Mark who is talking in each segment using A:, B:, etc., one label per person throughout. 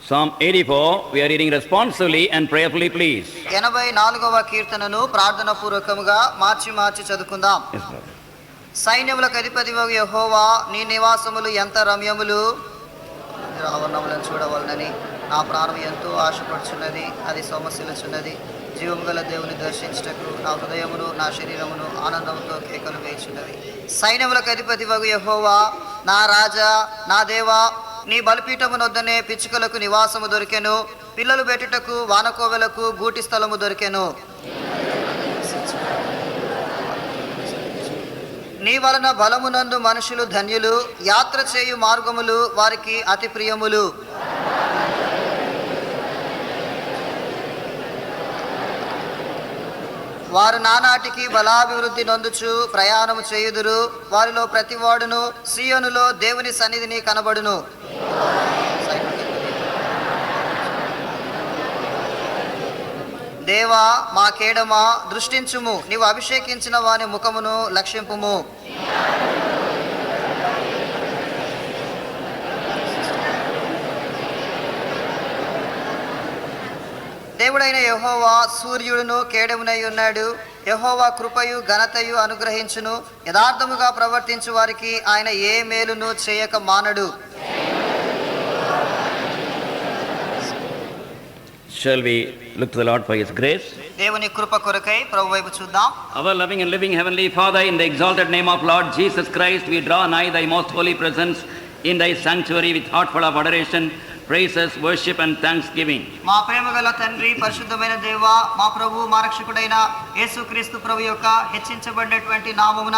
A: Psalm 84, we are reading responsively and prayerfully, please.
B: 84వ కీర్తనను ప్రార్థన పూర్వకముగా మార్చి చదువుకుందాం.
A: Yes, brother.
B: సైన్యములకు అధిపతివగు యెహోవా, నీ నివాసములు ఎంత రమ్యములు. ఆవరణములను చూడవలనని నా ప్రాణం ఎంతో ఆశపడుచున్నది, అది సొమ్మసిల్లుచున్నది. జీవము గల దేవుని దర్శించుటకు నా హృదయమును నా శరీరమును ఆనందంతో కేకలు వేయుచున్నవి. సైన్యములకు అధిపతివగు యెహోవా, నా రాజా, నా దేవా, నీ బలిపీఠమునొద్దనే పిచ్చుకలకు నివాసము దొరికెను, పిల్లలు పెట్టుటకు వానకోవెలకు గూటి స్థలము దొరికెను. నీ వలన బలమునందు మనుషులు ధన్యులు, యాత్ర చేయు మార్గములు వారికి అతి ప్రియములు. వారు నానాటికి బలాభివృద్ధి నొందుచు ప్రయాణము చేయుదురు. వారిలో ప్రతివాడును సీయోనులో దేవుని సన్నిధిని కనబడును. దేవా, మా కేడమా, దృష్టించుము, నీవు అభిషేకించిన వాని ముఖమును లక్షింపుము. దేవుడైన యెహోవా సూర్యుడును కేడమునై ఉన్నాడు. యెహోవా కృపయు ఘనతయు అనుగ్రహించును. యథార్థముగా ప్రవర్తించు వారికి ఆయన ఏ మేలును చేయక మానడు.
A: Shall we look to the Lord for His grace?
B: దేవుని కృప కొరకై ప్రభు వైపు చూద్దాం.
A: Our loving and living Heavenly Father, in the exalted name of Lord Jesus Christ, we draw nigh Thy most holy presence in Thy sanctuary with heartful of adoration, praises, worship and thanksgiving.
B: మా ప్రేమగల తండ్రి, పరిశుద్ధమైన దేవా, మా ప్రభు మా రక్షకుడైన యేసుక్రీస్తు ప్రభు యొక్క హెచ్చించబడినటువంటి నామమున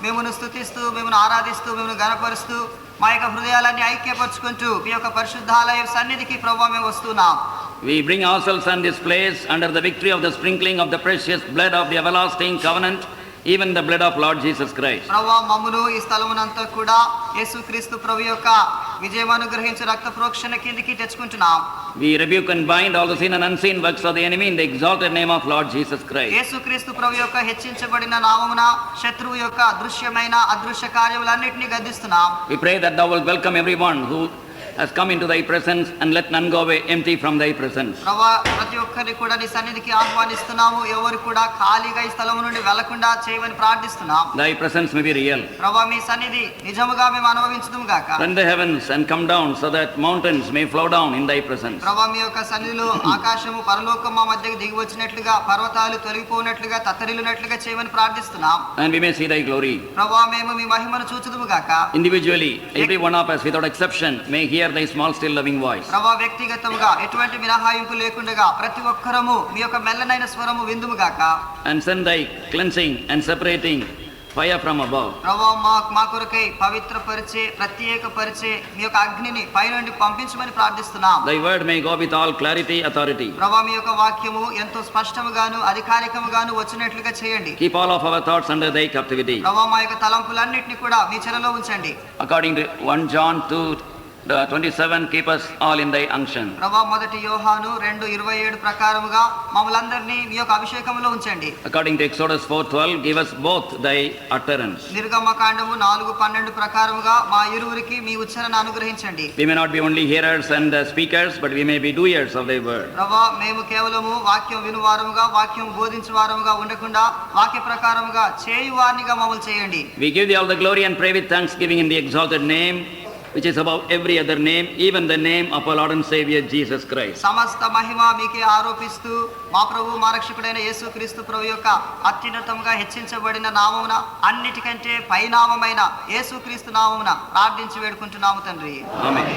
B: మేమును స్తుతిస్తూ, మేమును ఆరాధిస్తూ, మేమును గణపరుస్తూ, మా యొక్క హృదయాలన్నీ ఐక్యపరుచుకుంటూ మీ యొక్క పరిశుద్ధాలయ సన్నిధికి ప్రభు మేము వస్తున్నాం.
A: We bring ourselves on this place under the victory of the sprinkling of the precious blood of the everlasting covenant, even the blood of Lord Jesus Christ.
B: ప్రభువా, మమ్మును ఈ స్థలమునంతా కూడా యేసుక్రీస్తు ప్రభు యొక్క విజయం అనుగ్రహించే రక్త ప్రోక్షణ కిందికి తెచ్చుకుంటున్నాం.
A: We rebuke and bind all the seen and unseen works of the enemy in the exalted name of Lord Jesus Christ.
B: యేసుక్రీస్తు ప్రభు యొక్క హెచ్చించబడిన నామమున శత్రువు యొక్క దృశ్యమైన అదృశ్య కార్యములన్నిటిని గద్దిస్తున్నాం.
A: We pray that Thou wilt welcome everyone who has come into Thy presence and let none go away empty from Thy presence.
B: ప్రభువా, ప్రతి ఒక్కరిని కూడా నీ సన్నిధికి ఆహ్వానిస్తున్నాము. ఎవరు కూడా ఖాళీగా ఈ స్థలం నుండి వెళ్లకుండా చేయమని ప్రార్థిస్తున్నాం.
A: Thy presence may be real.
B: ప్రభువా, మీ సన్నిధి నిజముగా మేము అనుభవించుదుము గాక.
A: Rend the heavens and come down so that mountains may flow down in Thy presence.
B: ప్రభువా, మీ యొక్క సన్నిధిలో ఆకాశము పరలోకం మా మధ్యకి దిగి వచ్చినట్లుగా, పర్వతాలు తొలగిపోయినట్లుగా, తత్తరిల్లునట్లుగా చేయమని ప్రార్థిస్తున్నాం.
A: And we may see Thy glory.
B: ప్రభువా, మేము మీ మహిమను చూచుదుము గాక.
A: Individually, every one of us without exception may hear Thy small still loving voice.
B: ప్రభువా, వ్యక్తిగతముగా ఎటువంటి మినహాయింపు లేకుండా ప్రతి ఒక్కరము మీ యొక్క మెల్లనైన స్వరము విందుము గాక.
A: And send Thy cleansing and separating fire from above.
B: ప్రభువా, మా కొరకై పవిత్రపరిచే, ప్రత్యేకపరిచే మీ యొక్క అగ్నిని పైనుండి పంపించమని ప్రార్థిస్తున్నాం.
A: Thy word may go with all clarity, authority.
B: ప్రభువా, మీ యొక్క వాక్యము ఎంతో స్పష్టముగాను అధికారికముగాను వచ్చినట్లుగా చేయండి.
A: Keep all of our thoughts under Thy captivity.
B: ప్రభువా, మా యొక్క తలంపులన్నిటిని కూడా మీ చెరలో ఉంచండి.
A: According to 1 John 2:27, keep us all in Thy unction.
B: ప్రభువా, 1 యోహాను 2:27 ప్రకారముగా మమ్మల్ందరినీ మీ యొక్క అభిషేకములో ఉంచండి.
A: According to Exodus 4:12, give us both Thy utterance.
B: నిర్గమకాండము 4:12 ప్రకారముగా మా ఇరువురికి మీ ఉచ్చారణ అనుగ్రహించండి.
A: We may not be only hearers and speakers, but we may be doers of Thy word.
B: ప్రభువా, మేము కేవలము వాక్యం వినువారముగా, వాక్యం బోధించువారముగా ఉండకుండా వాక్య ప్రకారముగా చేయువారినిగా మమ్మల్ని చేయండి.
A: We give Thee all the glory and pray with thanksgiving in the exalted name which is above every other name, even the name of our Lord and Savior Jesus Christ.
B: సమస్త మహిమ మీకే ఆరోపిస్తూ మా ప్రభు మా రక్షకుడైన యేసుక్రీస్తు ప్రభు యొక్క అత్యున్నతంగా హెచ్చించబడిన నామమున, అన్నిటికంటే పైనామమైన యేసుక్రీస్తు నామమున ప్రార్థించి వేడుకుంటున్నాము తండ్రి.
A: Amen.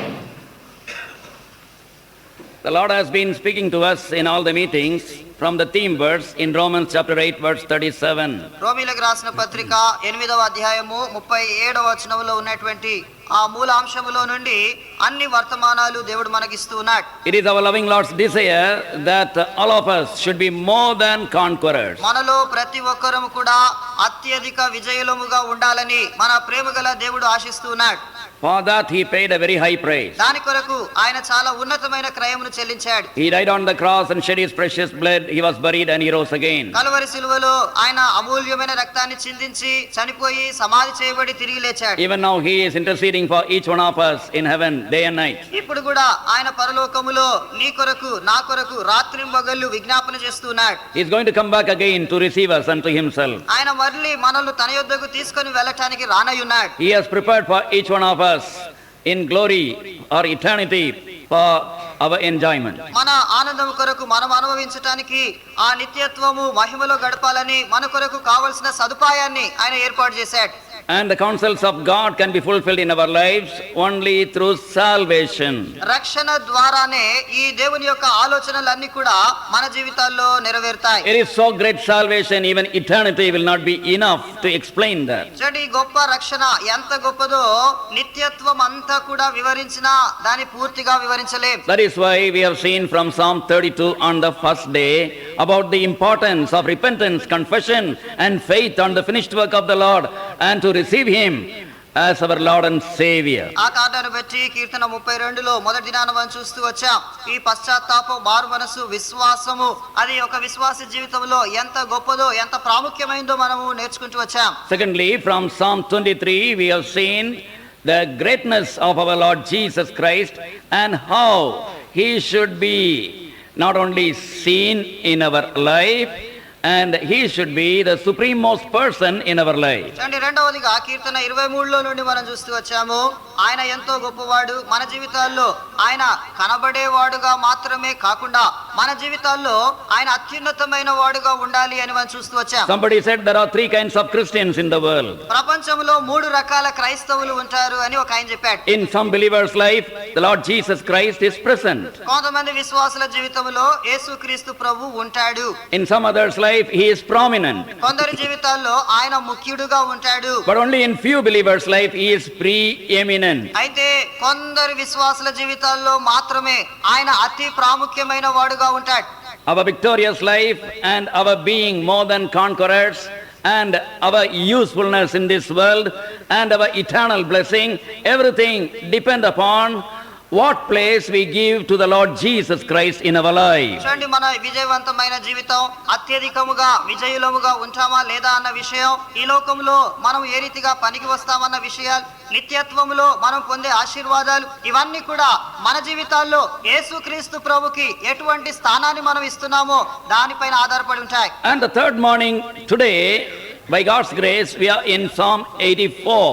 A: The Lord has been speaking to us in all the meetings from the theme verse in Romans chapter 8 verse 37.
B: రోమీయులకు రాసిన పత్రిక 8వ అధ్యాయము 37వ వచనములో ఉన్నటువంటి ఆ మూల అంశములో నుండి అన్ని వర్తమానాలు దేవుడు మనకిస్తూ ఉన్నాడు.
A: It is our loving Lord's desire that all of us should be more than conquerors.
B: మనలో ప్రతి ఒక్కరము కూడా అత్యధిక విజయులముగా ఉండాలని మన ప్రేమగల దేవుడు ఆశిస్తూ ఉన్నాడు.
A: For that he paid a very high price.
B: దాని కొరకు ఆయన చాలా ఉన్నతమైన క్రయమును చెల్లించాడు.
A: He died on the cross and shed his precious blood. He was buried and he rose again.
B: Calvary శిలువలో ఆయన అమూల్యమైన రక్తాన్ని చిందించి చనిపోయి సమాధి చేయబడి తిరిగి లేచాడు.
A: Even now he is interceding for each one of us in heaven day and night.
B: ఇప్పుడు కూడా ఆయన పరలోకములో నీ కొరకు నా కొరకు రాత్రింబగళ్ళు విజ్ఞాపన చేస్తున్నాడు.
A: He is going to come back again to receive us unto himself.
B: ఆయన మళ్ళీ మనల్ని తన యొద్దకు తీసుకొని వెళ్ళటానికి రానయ్యున్నాడు.
A: He has prepared for each one of us in glory or eternity for our enjoyment.
B: మన ఆనందం కొరకు మనం అనుభవించడానికి ఆ నిత్యత్వము మహిమలో గడపాలని మన కొరకు కావలసిన సదుపాయాన్ని ఆయన ఏర్పాటు చేశాడు.
A: And the counsels of God can be fulfilled in our lives only through salvation.
B: రక్షణ ద్వారానే ఈ దేవుని యొక్క ఆలోచనలన్నీ కూడా మన జీవితాల్లో నెరవేరుతాయి.
A: It is so great salvation, even eternity will not be enough to explain that.
B: చూడండి గొప్ప రక్షణ ఎంత గొప్పదో నిత్యత్వం అంతా కూడా వివరించినా దాన్ని పూర్తిగా వివరించలేం.
A: That is why we have seen from Psalm 32 on the first day about the importance of repentance, confession and faith on the finished work of the Lord and to receive him as our Lord and Savior.
B: ఆ కారణాన్ని బట్టి కీర్తన 32లో మొదటి దినాన మనం చూస్తూ వచ్చాం. ఈ పశ్చాత్తాపం, మారు మనసు, విశ్వాసము అది ఒక విశ్వాస జీవితంలో ఎంత గొప్పదో ఎంత ప్రాముఖ్యమైందో మనము నేర్చుకుంటూ వచ్చాం.
A: Secondly, from Psalm 23 we have seen the greatness of our Lord Jesus Christ and how he should be not only seen in our life and he should be the supremost person in our life.
B: చూడండి రెండవదిగా కీర్తన 23లో నుండి మనం చూస్తూ వచ్చాము. ఆయన ఎంతో గొప్పవాడు, మన జీవితాల్లో ఆయన కనబడేవాడుగా మాత్రమే కాకుండా మన జీవితాల్లో ఆయన అత్యున్నతమైన వాడుగా ఉండాలి అని మనం చూస్తూ వచ్చాం.
A: Somebody said there are three kinds of Christians in the world.
B: ప్రపంచంలో 3 రకాల క్రైస్తవులు ఉంటారు అని ఒక ఆయన చెప్పాడు.
A: In some believers' life, the Lord Jesus Christ is present.
B: కొంతమంది విశ్వాసుల జీవితంలో యేసుక్రీస్తు ప్రభు ఉంటాడు.
A: In some others' life, he is prominent.
B: కొందరి జీవితాల్లో ఆయన ముఖ్యుడుగా ఉంటాడు.
A: But only in few believers' life, he is preeminent.
B: అయితే కొందరు విశ్వాసుల జీవితాల్లో మాత్రమే ఆయన అతి ప్రాముఖ్యమైన వాడుగా ఉంటాడు.
A: Our victorious life and our being more than conquerors and our usefulness in this world and our eternal blessing, everything depend upon what place we give to the Lord Jesus Christ in our life.
B: చూడండి మన విజయవంతమైన జీవితం అత్యధికముగా విజయులముగా ఉంటామా లేదా అన్న విషయం, ఈ లోకంలో మనం ఏ రీతిగా పనికి వస్తామన్న విషయాలు, నిత్యత్వములో మనం పొందే ఆశీర్వాదాలు, ఇవన్నీ కూడా మన జీవితాల్లో యేసుక్రీస్తు ప్రభుకి ఎటువంటి స్థానాన్ని మనం ఇస్తున్నామో దానిపైన ఆధారపడి ఉంటాయి.
A: And the third morning today, by God's grace, we are in Psalm 84.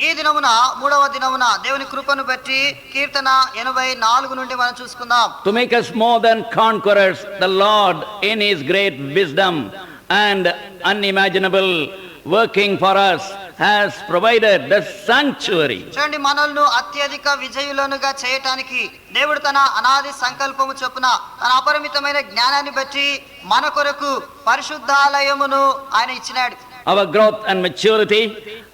B: ఈ దినమున మూడవ దినమున దేవుని కృపను బట్టి కీర్తన 84 నుండి మనం చూసుకుందాం.
A: To make us more than conquerors, the Lord in his great wisdom and unimaginable working for us has provided the sanctuary.
B: చూడండి మనల్ని అత్యధిక విజయులనుగా చేయటానికి దేవుడు తన అనాది సంకల్పము చొప్పున తన అపరిమితమైన జ్ఞానాన్ని బట్టి మన కొరకు పరిశుద్ధాలయమును ఆయన ఇచ్చినాడు.
A: Our growth and maturity,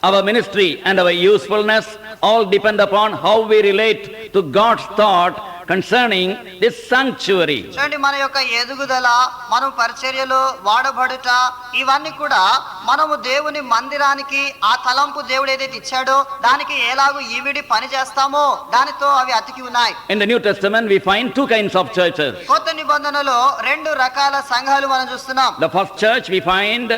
A: our ministry and our usefulness all depend upon how we relate to God's thought concerning this sanctuary.
B: చూడండి మన యొక్క ఎదుగుదల, మనం పరిచర్యలో వాడబడుట, ఇవన్నీ కూడా మనము దేవుని మందిరానికి ఆ తలంపు దేవుడు ఏదైతే ఇచ్చాడో దానికి ఎలాగో ఈవిడి పని చేస్తామో దానితో అవి అతికి ఉన్నాయి.
A: In the New Testament we find two kinds of churches.
B: కొత్త నిబంధనలో 2 రకాల సంఘాలు మనం చూస్తున్నాం.
A: The first church we find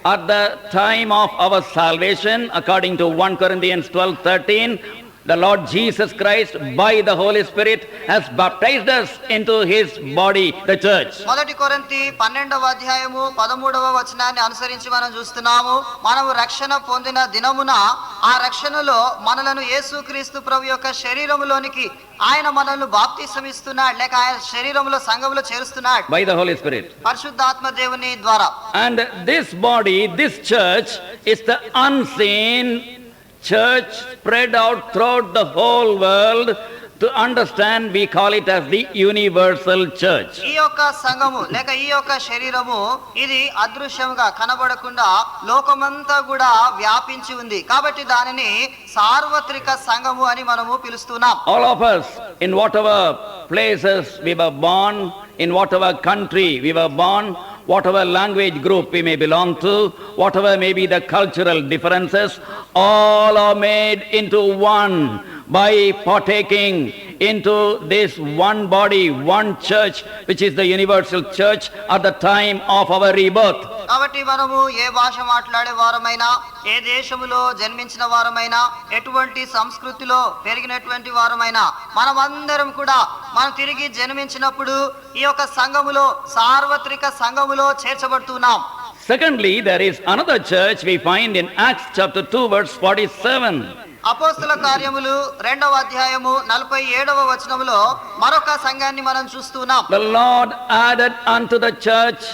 A: at the time of our salvation, according to 1 Corinthians 12:13, the Lord Jesus Christ by the Holy Spirit has baptized us into his body, the church.
B: మొదటి కొరింథీ 12వ అధ్యాయము 13వ వచనాన్ని అనుసరించి మనం చూస్తున్నాము. మనము రక్షణ పొందిన దినమున ఆ రక్షణలో మనలను యేసుక్రీస్తు ప్రభు యొక్క శరీరములోనికి ఆయన మనల్ని బాప్తిసం ఇస్తున్నాడు, లేక ఆయన శరీరంలో సంఘములో చేరుస్తున్నాడు
A: By the Holy Spirit.
B: పరిశుద్ధాత్మ దేవుని ద్వారా.
A: And this body, this church is the unseen church spread out throughout the whole world. To understand, we call it as the universal church.
B: ఈ యొక్క సంఘము లేక ఈ యొక్క శరీరము ఇది అదృశ్యంగా కనబడకుండా లోకమంతా కూడా వ్యాపించి ఉంది కాబట్టి దానిని సార్వత్రిక సంఘము అని మనము పిలుస్తున్నాం.
A: All of us, in whatever places we were born, in whatever country we were born, whatever language group we may belong to, whatever may be the cultural differences, all are made into one by partaking into this one body, one church, which is the universal church at the time of our rebirth.
B: కాబట్టి మనము ఏ భాష మాట్లాడే వారమైనా, ఏ దేశములో జన్మించిన వారమైనా, ఎటువంటి సంస్కృతిలో పెరిగినటువంటి వారమైనా, మనమందరం కూడా మనం తిరిగి జన్మించినప్పుడు ఈ యొక్క సంఘములో, సార్వత్రిక సంఘములో చేర్చబడుతున్నాం.
A: Secondly, there is another church we find in Acts chapter 2 verse 47.
B: అపోస్తల కార్యములు 2వ అధ్యాయము 47వ వచనములో మరొక సంఘాన్ని మనం చూస్తున్నాం.
A: The Lord added unto the church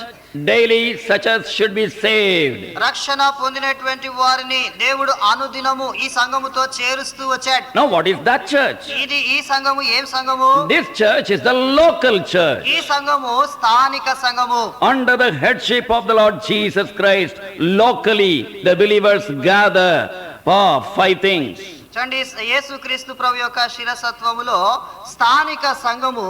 A: daily such as should be saved.
B: రక్షణ పొందినటువంటి వారిని దేవుడు అనుదినము ఈ సంఘముతో చేరుస్తూ వచ్చాడు.
A: Now what is that church?
B: ఇది ఈ సంఘము ఏం సంఘము?
A: This church is the local church.
B: ఈ సంఘము స్థానిక సంఘము.
A: Under the headship of the Lord Jesus Christ, locally the believers gather for 5 things.
B: చూడండి, యేసుక్రీస్తు ప్రభు యొక్క శిరసత్వములో స్థానిక సంఘము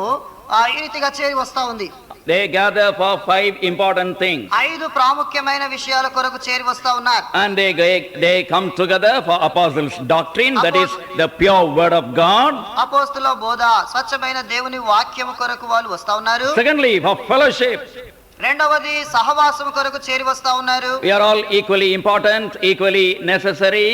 B: ఈ రీతిగా చేరి వస్తా ఉంది.
A: They gather for 5 important things.
B: 5 ప్రాముఖ్యమైన విషయాల కొరకు చేరి వస్తా ఉన్నారు.
A: And they come together for apostles' doctrine, that is the pure word of God.
B: అపోస్తలుల బోధ, స్వచ్ఛమైన దేవుని వాక్యము కొరకు వాళ్ళు వస్తా ఉన్నారు.
A: Secondly, for fellowship.
B: రెండవది సహవాసం కొరకు చేరి వస్తా ఉన్నారు.
A: We are all equally important, equally necessary,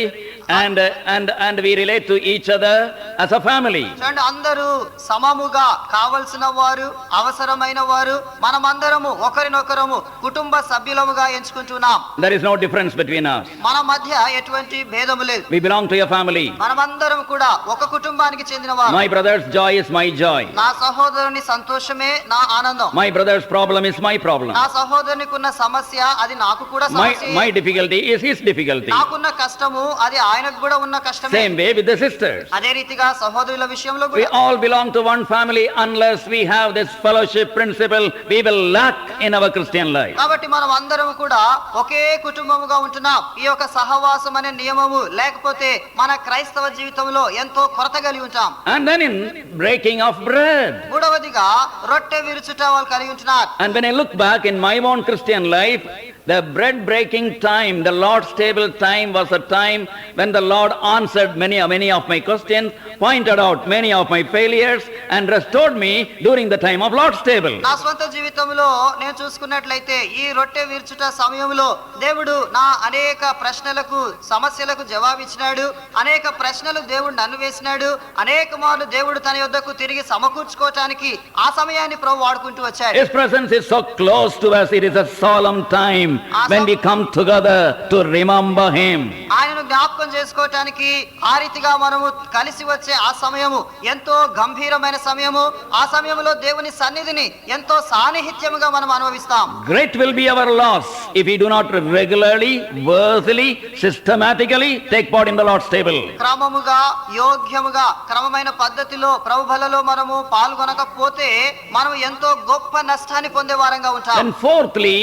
A: and we relate to each other as a family.
B: చూడండి, అందరూ సమముగా కావలసిన వారు, అవసరమైన వారు, మనమందరము ఒకరినొకరము కుటుంబ సభ్యులముగా ఎంచుకుంటున్నాం.
A: There is no difference between us.
B: మన మధ్య ఎటువంటి భేదము లేదు.
A: We belong to a family.
B: మనమందరం కూడా ఒక కుటుంబానికి చెందినవారు.
A: My brother's joy is my joy.
B: నా సహోదరుని సంతోషమే నా ఆనందం.
A: My brother's problem is my problem.
B: నా సహోదరునికి ఉన్న సమస్య అది నాకు కూడా సమస్య.
A: My difficulty is his difficulty.
B: నాకున్న కష్టము అది ఆయనకు కూడా ఉన్న కష్టమే.
A: Same way with the sisters.
B: అదే రీతిగా సహోదరుల విషయంలో
A: We
B: కూడా
A: all belong to one family. Unless we have this fellowship principle, we will lack in our Christian life.
B: కాబట్టి మనం అందరం కూడా ఒకే కుటుంబముగా ఉంటున్నాం. ఈ యొక్క సహవాసం అనే నియమము లేకపోతే మన క్రైస్తవ జీవితంలో ఎంతో కొరత కలిగి ఉంటాం.
A: And then in breaking of bread.
B: మూడవదిగా రొట్టె విరుచుట వాళ్ళు కలిగి ఉంటున్నారు.
A: And when I look back in my own Christian life, the bread breaking time, the Lord's table time was a time when the Lord answered many of my questions, pointed out many of my failures, and restored me during the time of Lord's table.
B: నా స్వంత జీవితంలో నేను చూసుకున్నట్లయితే ఈ రొట్టె విరుచుట సమయంలో దేవుడు నా అనేక ప్రశ్నలకు, సమస్యలకు జవాబిచ్చినాడు. అనేక ప్రశ్నలు దేవుడు నన్ను వేసినాడు. అనేక మార్లు దేవుడు తన యొద్దకు తిరిగి సమకూర్చుకోవటానికి ఆ సమయాన్ని ప్రభు వాడుకుంటూ వచ్చాడు.
A: His presence is so close to us. It is a solemn time when we come together to remember him.
B: ఆయనను జ్ఞాపకం చేసుకోవటానికి ఆ రీతిగా మనము కలిసి వచ్చే ఆ సమయము ఎంతో గంభీరమైన సమయము. ఆ సమయంలో దేవుని సన్నిధిని ఎంతో సాన్నిహిత్యముగా మనం అనుభవిస్తాం.
A: Great will be our loss if we do not regularly, worthily, systematically take part in the Lord's table.
B: క్రమముగా, యోగ్యముగా, క్రమమైన పద్ధతిలో ప్రభు బలలో మనము పాల్గొనకపోతే మనం ఎంతో గొప్ప నష్టాన్ని పొందే వారంగా ఉంటాం.
A: And fourthly,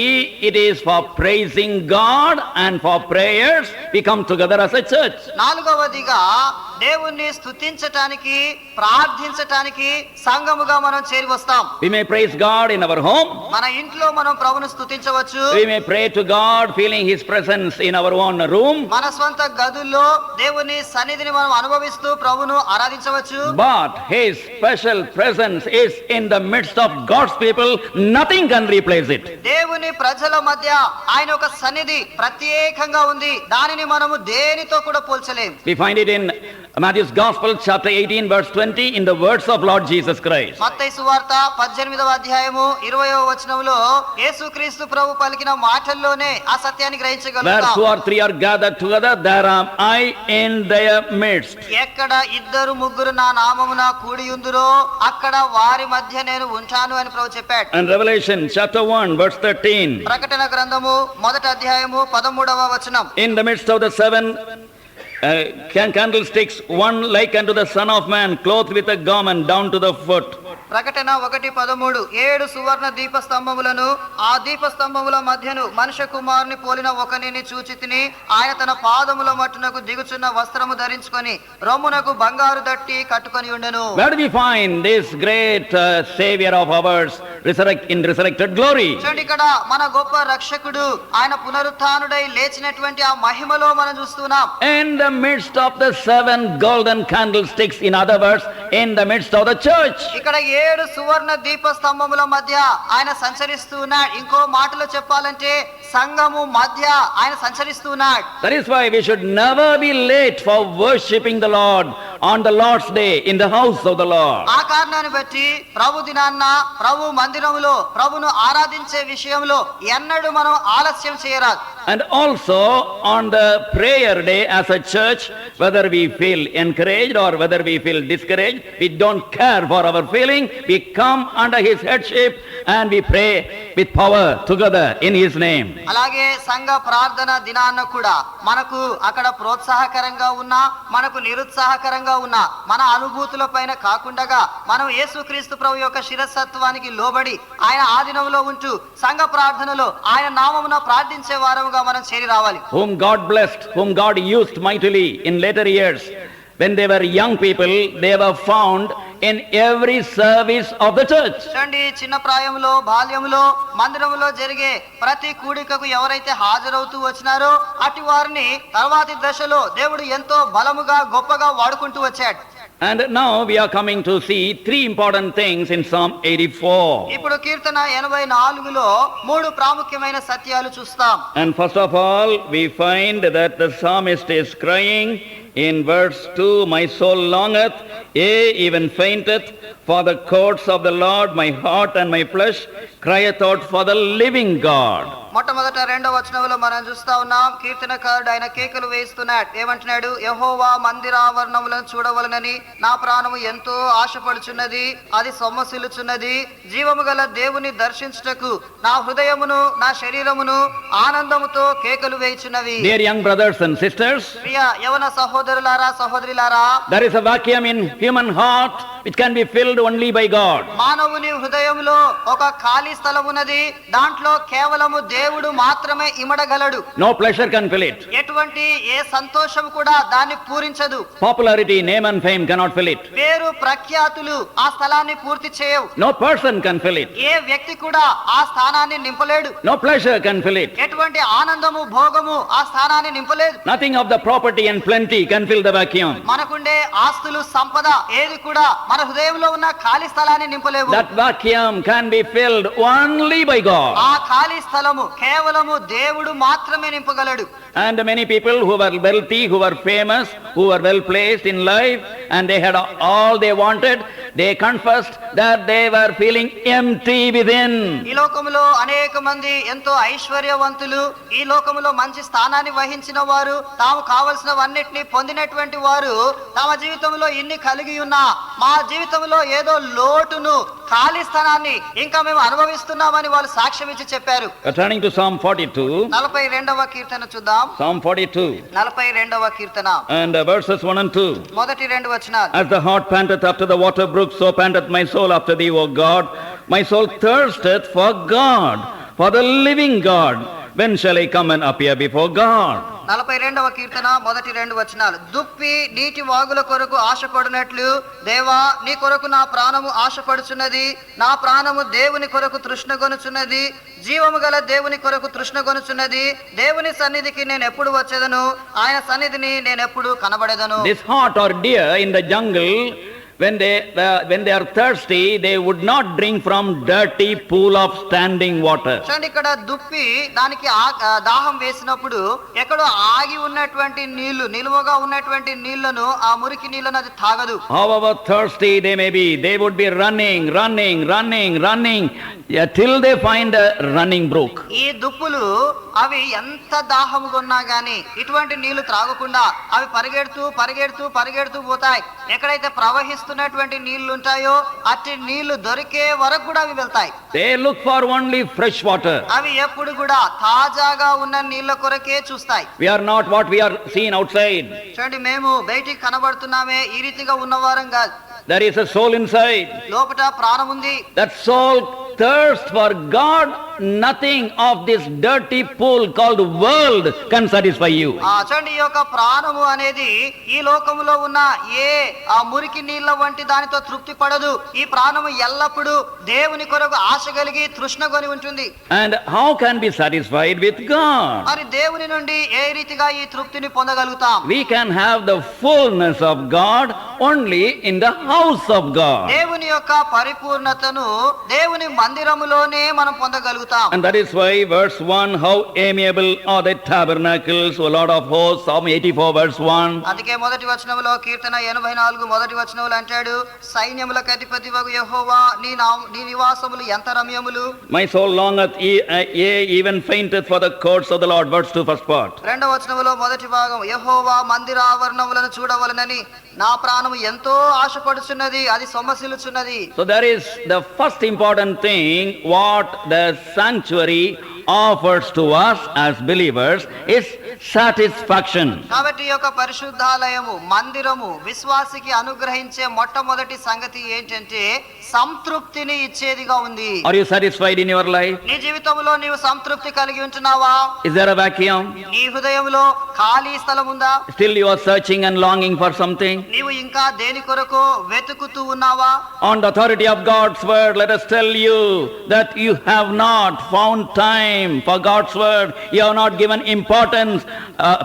A: it is for praising God and for prayers we come together as a church.
B: నాలుగవదిగా దేవుణ్ణి స్తుతించటానికి, ప్రార్థించటానికి సంఘముగా మనం చేరి వస్తాం.
A: We may praise God in our home.
B: మన ఇంట్లో మనం ప్రభువును స్తుతించవచ్చు.
A: We may pray to God feeling his presence in our own room.
B: మన స్వంత గదుల్లో దేవుని సన్నిధిని మనం అనుభవిస్తూ ప్రభువును ఆరాధించవచ్చు.
A: But his special presence is in the midst of God's people. Nothing can replace it.
B: దేవుని ప్రజల మధ్య ఆయన ఒక సన్నిధి ప్రత్యేకంగా ఉంది. దానిని మనము దేనితో కూడా పోల్చలేం.
A: We find it in Matthew's Gospel chapter 18 verse 20 in the words of Lord Jesus Christ.
B: మత్తయి సువార్త 18వ అధ్యాయము 20వ వచనంలో యేసుక్రీస్తు ప్రభు పలికిన మాటల్లోనే ఆ సత్యాన్ని
A: Where
B: గ్రహించగలుగుతాం.
A: 2 or 3 are gathered together, there am I in their midst.
B: ఎక్కడ 2-3 నా నామమున కూడి ఉందురో అక్కడ వారి మధ్య నేను ఉంటాను అని ప్రభు చెప్పాడు.
A: And Revelation chapter 1 verse 13.
B: ప్రకటన గ్రంథము 1వ అధ్యాయము 13వ వచనం.
A: In the midst of the 7 candlesticks, one like unto the Son of Man, clothed with a garment down to the foot.
B: ప్రకటన 1:13 7 సువర్ణ దీపస్తంభములను ఆ దీపస్తంభముల మధ్యను మనుష్య కుమారుని పోలిన ఒకనిని చూచితిని. ఆయన తన పాదముల మట్టునకు దిగుచున్న వస్త్రము ధరించుకొని రొమ్మునకు బంగారు దట్టి కట్టుకొని ఉండెను.
A: Where do we find this great Savior of ours in resurrected glory?
B: చూడండి, ఇక్కడ మన గొప్ప రక్షకుడు ఆయన పునరుత్థానుడై లేచినటువంటి ఆ మహిమలో మనం చూస్తున్నాం.
A: In the midst of the 7 golden candlesticks, in other words, in the midst of the church.
B: ఇక్కడ 7 సువర్ణ దీపస్తంభముల మధ్య ఆయన సంచరిస్తూ ఉన్నాడు. ఇంకో మాటలో చెప్పాలంటే సంఘము మధ్య ఆయన సంచరిస్తూ ఉన్నాడు.
A: That is why we should never be late for worshiping the Lord on the Lord's day in the house of the Lord.
B: ఆ కారణాన్ని బట్టి ప్రభు దినాన్న ప్రభు మందిరములో ప్రభును ఆరాధించే విషయంలో ఎన్నడూ మనం ఆలస్యం చేయరాదు.
A: And also on the prayer day as a church, whether we feel encouraged or whether we feel discouraged, we don't care for our feeling. We come under His headship and we pray with power together in His name.
B: అలాగే సంఘ ప్రార్థన దినాన్న కూడా మనకు అక్కడ ప్రోత్సాహకరంగా ఉన్నా మనకు నిరుత్సాహకరంగా ఉన్నా మన అనుభూతుల పైన కాకుండా మనం యేసుక్రీస్తు ప్రభు యొక్క శిరసత్వానికి లోబడి ఆయన ఆధీనంలో ఉంటూ సంఘ ప్రార్థనలో ఆయన నామమున ప్రార్థించే వారముగా మనం చేరి రావాలి.
A: Whom God blessed, whom God used mightily in later years. When they were young people, they were found in every service of the church.
B: చూడండి, చిన్న ప్రాయంలో బాల్యంలో మందిరంలో జరిగే ప్రతి కూడికకు ఎవరైతే హాజరవుతూ వచ్చినారో అటు వారిని తర్వాతి దశలో దేవుడు ఎంతో బలముగా గొప్పగా వాడుకుంటూ వచ్చాడు.
A: And now we are coming to see 3 important things in Psalm 84.
B: ఇప్పుడు కీర్తన 84లో 3 ప్రాముఖ్యమైన సత్యాలు చూస్తాం.
A: And first of all, we find that the psalmist is crying in verse 2, my soul longeth, yea, even fainteth, for the courts of the Lord. My heart and my flesh crieth out for the living God.
B: మొట్టమొదట 2వ వచనంలో మనం చూస్తా ఉన్నాం, కీర్తనకారుడు ఆయన కేకలు వేస్తున్నాడు. ఏమంటున్నాడు? యెహోవా మందిరావరణములను చూడవలనని నా ప్రాణము ఎంతో ఆశపడుచున్నది, అది సొమ్మసిల్లుచున్నది. జీవము గల దేవుని దర్శించుటకు నా హృదయమును నా శరీరమును ఆనందముతో కేకలు వేయుచున్నవి.
A: Dear young brothers and sisters,
B: ప్రియ యవన సహోదరులారా సహోదరులారా,
A: there is a vacuum in human heart which can be filled only by God.
B: మానవుని హృదయంలో ఒక ఖాళీ స్థలం ఉన్నది, దాంట్లో కేవలము దేవుడు మాత్రమే ఇమడగలడు.
A: No pleasure can fill it.
B: ఎటువంటి ఏ సంతోషం కూడా దాన్ని పూరించదు.
A: Popularity, name and fame cannot fill it.
B: పేరు ప్రఖ్యాతులు ఆ స్థలాన్ని పూర్తి చేయవు.
A: No person can fill it.
B: ఏ వ్యక్తి కూడా ఆ స్థానాన్ని నింపలేడు.
A: No pleasure can fill it.
B: ఎటువంటి ఆనందము భోగము ఆ స్థానాన్ని నింపలేదు.
A: Nothing of the property and plenty can fill the vacuum.
B: మనకుండే ఆస్తులు సంపద ఏది కూడా మన హృదయంలో ఉన్న ఖాళీ స్థలాన్ని నింపలేవు.
A: That vacuum can be filled only by God.
B: ఆ ఖాళీ స్థలము కేవలము దేవుడు మాత్రమే నింపగలడు.
A: And many people who were wealthy, who were famous, who were well placed in life, and they had all they wanted, they confessed that they were feeling empty within.
B: ఈ లోకములో అనేక మంది ఎంతో ఐశ్వర్యవంతులు, ఈ లోకములో మంచి స్థానాన్ని వహించిన వారు, తాము కావలసినవన్నిటిని పొందినటువంటి వారు తమ జీవితంలో ఇన్ని కలిగి ఉన్నా మా జీవితంలో ఏదో లోటును ఖాళీ స్థానాన్ని ఇంకా మేము అనుభవిస్తున్నామని వాళ్ళు సాక్ష్యం ఇచ్చి చెప్పారు.
A: Turning to Psalm 42.
B: 42వ కీర్తన చూద్దాం.
A: Psalm 42.
B: 42వ Keerthana
A: And verses 1 and 2.
B: మొదటి 2 వచనాలు.
A: As the hart panteth after the water brook, so panteth my soul after thee, O God. My soul thirsteth for God, for the living God. When shall I come and appear before God?
B: 42వ కీర్తన మొదటి 2 వచనాలు. దుప్పి నీటి వాగుల కొరకు ఆశపడినట్లు దేవా నీ కొరకు నా ప్రాణము ఆశపడుచున్నది, నా ప్రాణము దేవుని కొరకు తృష్ణగొనుచున్నది, జీవము గల దేవుని కొరకు తృష్ణగొనుచున్నది. దేవుని సన్నిధికి నేను ఎప్పుడు వచ్చేదను, ఆయన సన్నిధిని నేను ఎప్పుడు కనబడేదను.
A: This hart or deer in the jungle, when they are thirsty, they would not drink from dirty pool of standing water.
B: చూడండి, ఇక్కడ దుప్పి దానికి దాహం వేసినప్పుడు ఎక్కడో ఆగి ఉన్నటువంటి నీళ్లు, నిలువగా ఉన్నటువంటి నీళ్లను, ఆ మురికి నీళ్లను అది తాగదు.
A: However thirsty they may be, they would be running till they find a running brook.
B: ఈ దుప్పులు అవి ఎంత దాహముగా ఉన్నా గానీ ఇటువంటి నీళ్లు త్రాగకుండా అవి పరిగెడుతూ పోతాయి. ఎక్కడైతే ప్రవహిస్తున్నటువంటి నీళ్లు ఉంటాయో అట్టి నీళ్లు దొరికే వరకు కూడా అవి వెళ్తాయి.
A: They look for only fresh water.
B: అవి ఎప్పుడు కూడా తాజాగా ఉన్న నీళ్ల కొరకే చూస్తాయి.
A: We are not what we are seen outside.
B: చూడండి, మేము బయటికి కనబడుతున్నామే ఈ రీతిగా ఉన్నవారం కాదు.
A: There is a soul inside.
B: లోపట ప్రాణం ఉంది.
A: That soul thirsts for God. Nothing of this dirty pool called world can satisfy you.
B: చూడండి, ఈ యొక్క ప్రాణము అనేది ఈ లోకములో ఉన్న ఏ ఆ మురికి నీళ్ళ వంటి దానితో తృప్తి పడదు. ఈ ప్రాణము ఎల్లప్పుడూ దేవుని కొరకు ఆశ కలిగి తృష్ణగొని ఉంటుంది.
A: And how can be satisfied with God?
B: మరి దేవుని నుండి ఏ రీతిగా ఈ తృప్తిని పొందగలుగుతాం?
A: We can have the fullness of God only in the house of God.
B: దేవుని యొక్క పరిపూర్ణతను దేవుని మందిరములోనే మనం పొందగలుగుతాం.
A: And that is why verse 1, how amiable are the tabernacles, O Lord of hosts, Psalm 84 verse 1.
B: అందుకే మొదటి వచనములో కీర్తన 84 మొదటి వచనములో అంటాడు, సైన్యములకు అధిపతివగు యెహోవా నీ నివాసములు ఎంత రమ్యములు.
A: My soul longeth, yea, even fainteth for the courts of the Lord. Verse 2, first part.
B: రెండవ వచనములో మొదటి భాగం, యెహోవా మందిర ఆవరణములను చూడవలెనని నా ప్రాణము ఎంతో ఆశపడుచున్నది, అది సొమ్మసిల్లుచున్నది.
A: So there is the first important thing what the sanctuary offers to us as believers is satisfaction.
B: కాబట్టి ఈ యొక్క పరిశుద్ధాలయము మందిరము విశ్వాసికి అనుగ్రహించే మొట్టమొదటి సంగతి ఏంటంటే సంతృప్తిని ఇచ్చేదిగా ఉంది.
A: Are you satisfied in your life?
B: నీ జీవితంలో నీవు సంతృప్తి కలిగి ఉంటున్నావా?
A: Is there a vacuum?
B: నీ హృదయంలో ఖాళీ స్థలం ఉందా?
A: Still you are searching and longing for something?
B: నీవు ఇంకా దేని కొరకు వెతుకుతూ ఉన్నావా?
A: On the authority of God's word, let us tell you that you have not found time for God's word. You have not given importance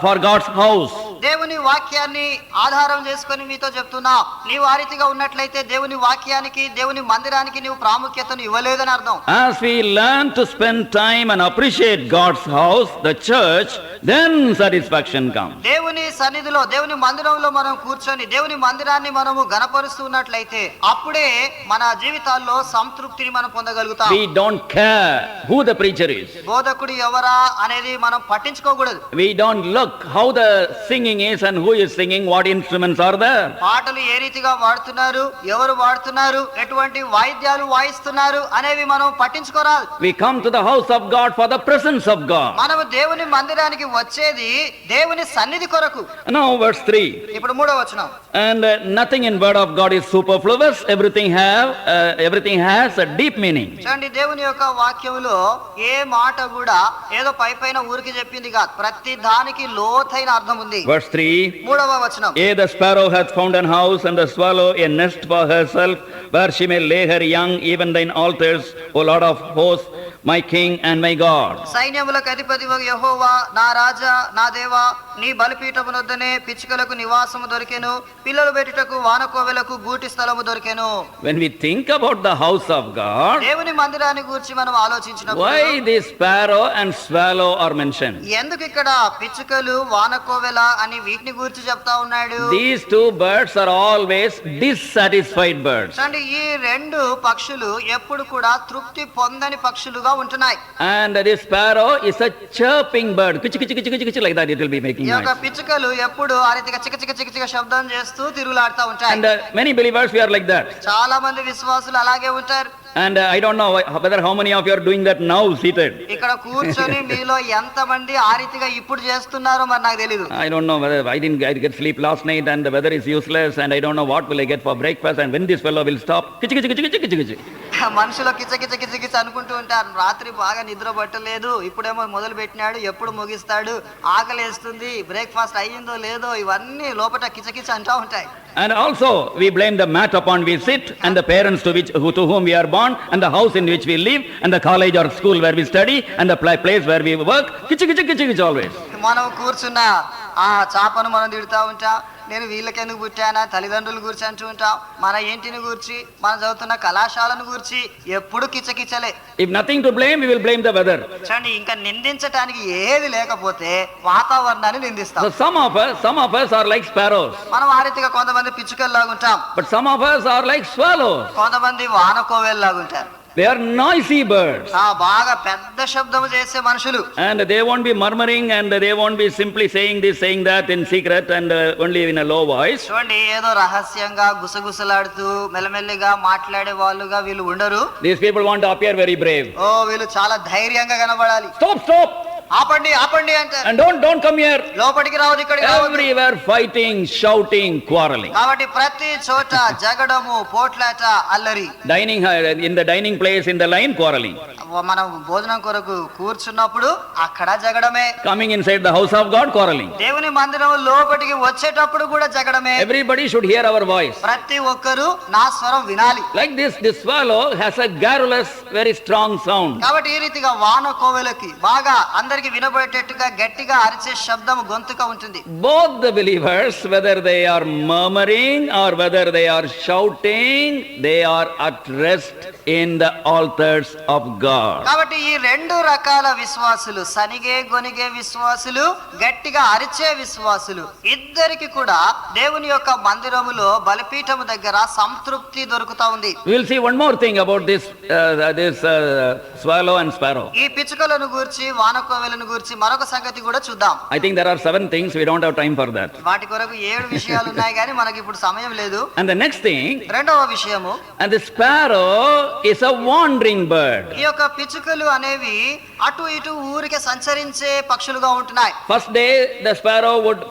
A: for God's house.
B: దేవుని వాక్యాన్ని ఆధారం చేసుకొని మీతో చెప్తున్నా, నీవు ఆ రీతిగా ఉన్నట్లయితే దేవుని వాక్యానికి దేవుని మందిరానికి నీవు ప్రాముఖ్యతను ఇవ్వలేదని అర్థం.
A: As we learn to spend time and appreciate God's house, the church, then satisfaction comes.
B: దేవుని సన్నిధిలో దేవుని మందిరంలో మనం కూర్చొని దేవుని మందిరాన్ని మనము గణపరుస్తున్నట్లయితే అప్పుడే మన జీవితాల్లో సంతృప్తిని మనం పొందగలుగుతాం.
A: We don't care who the preacher is.
B: బోధకుడు ఎవరా అనేది మనం పట్టించుకోకూడదు.
A: We don't look how the singing is and who is singing, what instruments are there.
B: పాటలు ఏ రీతిగా వాడుతున్నారు, ఎవరు వాడుతున్నారు, ఎటువంటి వాయిద్యాలు వాయిస్తున్నారు అనేవి మనం పట్టించుకోరాదు.
A: We come to the house of God for the presence of God.
B: మనము దేవుని మందిరానికి వచ్చేది దేవుని సన్నిధి కొరకు.
A: Now verse 3.
B: ఇప్పుడు మూడో వచనం,
A: And nothing in word of God is superfluous. Everything has a deep meaning.
B: చూడండి, దేవుని యొక్క వాక్యములో ఏ మాట కూడా ఏదో పైపైన ఊరికి చెప్పింది కాదు, ప్రతి దానికి లోతైన అర్థం ఉంది.
A: Verse 3.
B: మూడవ వచనం,
A: Yea, the sparrow hath found an house, and the swallow a nest for herself, where she may lay her young, even thine altars, O Lord of hosts, my King and my God.
B: సైన్యములకు అధిపతివగు యెహోవా నా రాజా నా దేవా, నీ బలిపీఠమునొద్దనే పిచ్చుకలకు నివాసము దొరికెను, పిల్లలు పెట్టుటకు వానకోవెలకు గూటి స్థలము దొరికెను.
A: When we think about the house of God,
B: దేవుని మందిరాన్ని గురించి మనం ఆలోచించినప్పుడు
A: why this sparrow and swallow are mentioned?
B: ఎందుకు ఇక్కడ పిచ్చుకలు వానకోవెల అని వీటిని గురించి చెప్తా ఉన్నాడు?
A: These two birds are always dissatisfied birds.
B: చూడండి, ఈ రెండు పక్షులు ఎప్పుడు కూడా తృప్తి పొందని పక్షులుగా ఉంటున్నాయి.
A: And this sparrow is a chirping bird. Kichi kichi kichi kichi kichi, like that it will be making
B: ఈ యొక్క
A: noise.
B: పిచ్చుకలు ఎప్పుడు ఆ రీతిగా చిక చిక చిక చిక శబ్దం చేస్తూ తిరుగులాడుతూ ఉంటాయి.
A: And many believers we are like that.
B: చాలా మంది విశ్వాసులు అలాగే ఉంటారు.
A: And I don't know whether how many of you are doing that now seated.
B: ఇక్కడ కూర్చొని మీలో ఎంత మంది ఆ రీతిగా ఇప్పుడు చేస్తున్నారో మరి నాకు తెలియదు.
A: I don't know whether I get sleep last night and the weather is useless and I don't know what will I get for breakfast and when this fellow will stop. Kichi kichi kichi kichi kichi kichi.
B: మనుషులు కిచ కిచ కిచ కిచ అనుకుంటూ ఉంటారు, రాత్రి బాగా నిద్ర పట్టలేదు, ఇప్పుడేమో మొదలు పెట్టినాడు, ఎప్పుడు ముగిస్తాడు, ఆకలేస్తుంది, బ్రేక్ఫాస్ట్ అయ్యిందో లేదో, ఇవన్నీ లోపల కిచ కిచ అంటూ ఉంటాయి.
A: And also we blame the mat upon we sit and the parents to whom we are born and the house in which we live and the college or school where we study and the place where we work. Kichi kichi kichi kichi always.
B: మనం కూర్చున్న ఆ చాపను మనం తిడుతూ ఉంటాం, నేను వీళ్ళకెందుకు పుట్టానా, తల్లిదండ్రుల గురించి అంటూ ఉంటాం, మన ఇంటిని గురించి, మనం చదువుతున్న కళాశాలను గురించి ఎప్పుడు కిచకిచలే.
A: If nothing to blame, we will blame the weather.
B: చూడండి, ఇంకా నిందించడానికి ఏది లేకపోతే వాతావరణాన్ని నిందిస్తాం.
A: So some of us are like sparrows.
B: మనం ఆ రీతిగా కొంతమంది పిచ్చుకల్లాగా ఉంటాం,
A: But some of us are like swallows.
B: కొంతమంది వానకోవెల్లాగా ఉంటారు.
A: They are noisy birds.
B: బాగా పెద్ద శబ్దము చేసే మనుషులు.
A: And they won't be murmuring and they won't be simply saying this, saying that in secret and only in a low voice.
B: చూడండి, ఏదో రహస్యంగా గుసగుసలాడుతూ మెల్లమెల్లిగా మాట్లాడే వాళ్ళుగా వీళ్ళు ఉండరు.
A: These people want to appear very brave.
B: వీళ్ళు చాలా ధైర్యంగా కనబడాలి.
A: Stop, stop.
B: ఆపండి ఆపండి అంటారు.
A: And don't come here.
B: లోపలికి రావద్దు, ఇక్కడికి రావద్దు.
A: Everywhere fighting, shouting, quarreling.
B: కాబట్టి ప్రతి చోట జగడము, పోట్లాట, అల్లరి.
A: Dining in the dining place in the line, quarreling.
B: మనం భోజనం కొరకు కూర్చున్నప్పుడు అక్కడ జగడమే.
A: Coming inside the house of God, quarreling.
B: దేవుని మందిరం లోపలికి వచ్చేటప్పుడు కూడా జగడమే.
A: Everybody should hear our voice.
B: ప్రతి ఒక్కరు నా స్వరం వినాలి.
A: Like this swallow has a garrulous, very strong sound.
B: కాబట్టి ఈ రీతిగా వాన కోవెలకి బాగా అందరికి వినబడేటట్టుగా గట్టిగా అరిచే శబ్దం గొంతుక ఉంటుంది.
A: Both the believers, whether they are murmuring or whether they are shouting, they are at rest in the altars of God.
B: కాబట్టి ఈ రెండు రకాల విశ్వాసులు, సనిగే గొనిగే విశ్వాసులు, గట్టిగా అరిచే విశ్వాసులు, ఇద్దరికి కూడా దేవుని యొక్క మందిరములో బలిపీఠము దగ్గర సంతృప్తి దొరుకుతా ఉంది.
A: We will see one more thing about this swallow and sparrow.
B: ఈ పిచ్చుకలను గూర్చి వానకోవెలను గూర్చి మరొక సంగతి కూడా చూద్దాం.
A: I think there are 7 things, we don't have time for that.
B: వాటి కొరకు 7 విషయాలు ఉన్నాయి కానీ మనకి ఇప్పుడు సమయం లేదు.
A: And the next thing,
B: రెండవ విషయము,
A: and the sparrow is a wandering bird.
B: ఈ యొక్క పిచ్చుకలు అనేవి అటు ఇటు ఊరికే సంచరించే పక్షులుగా ఉంటున్నాయి.
A: First day the sparrow would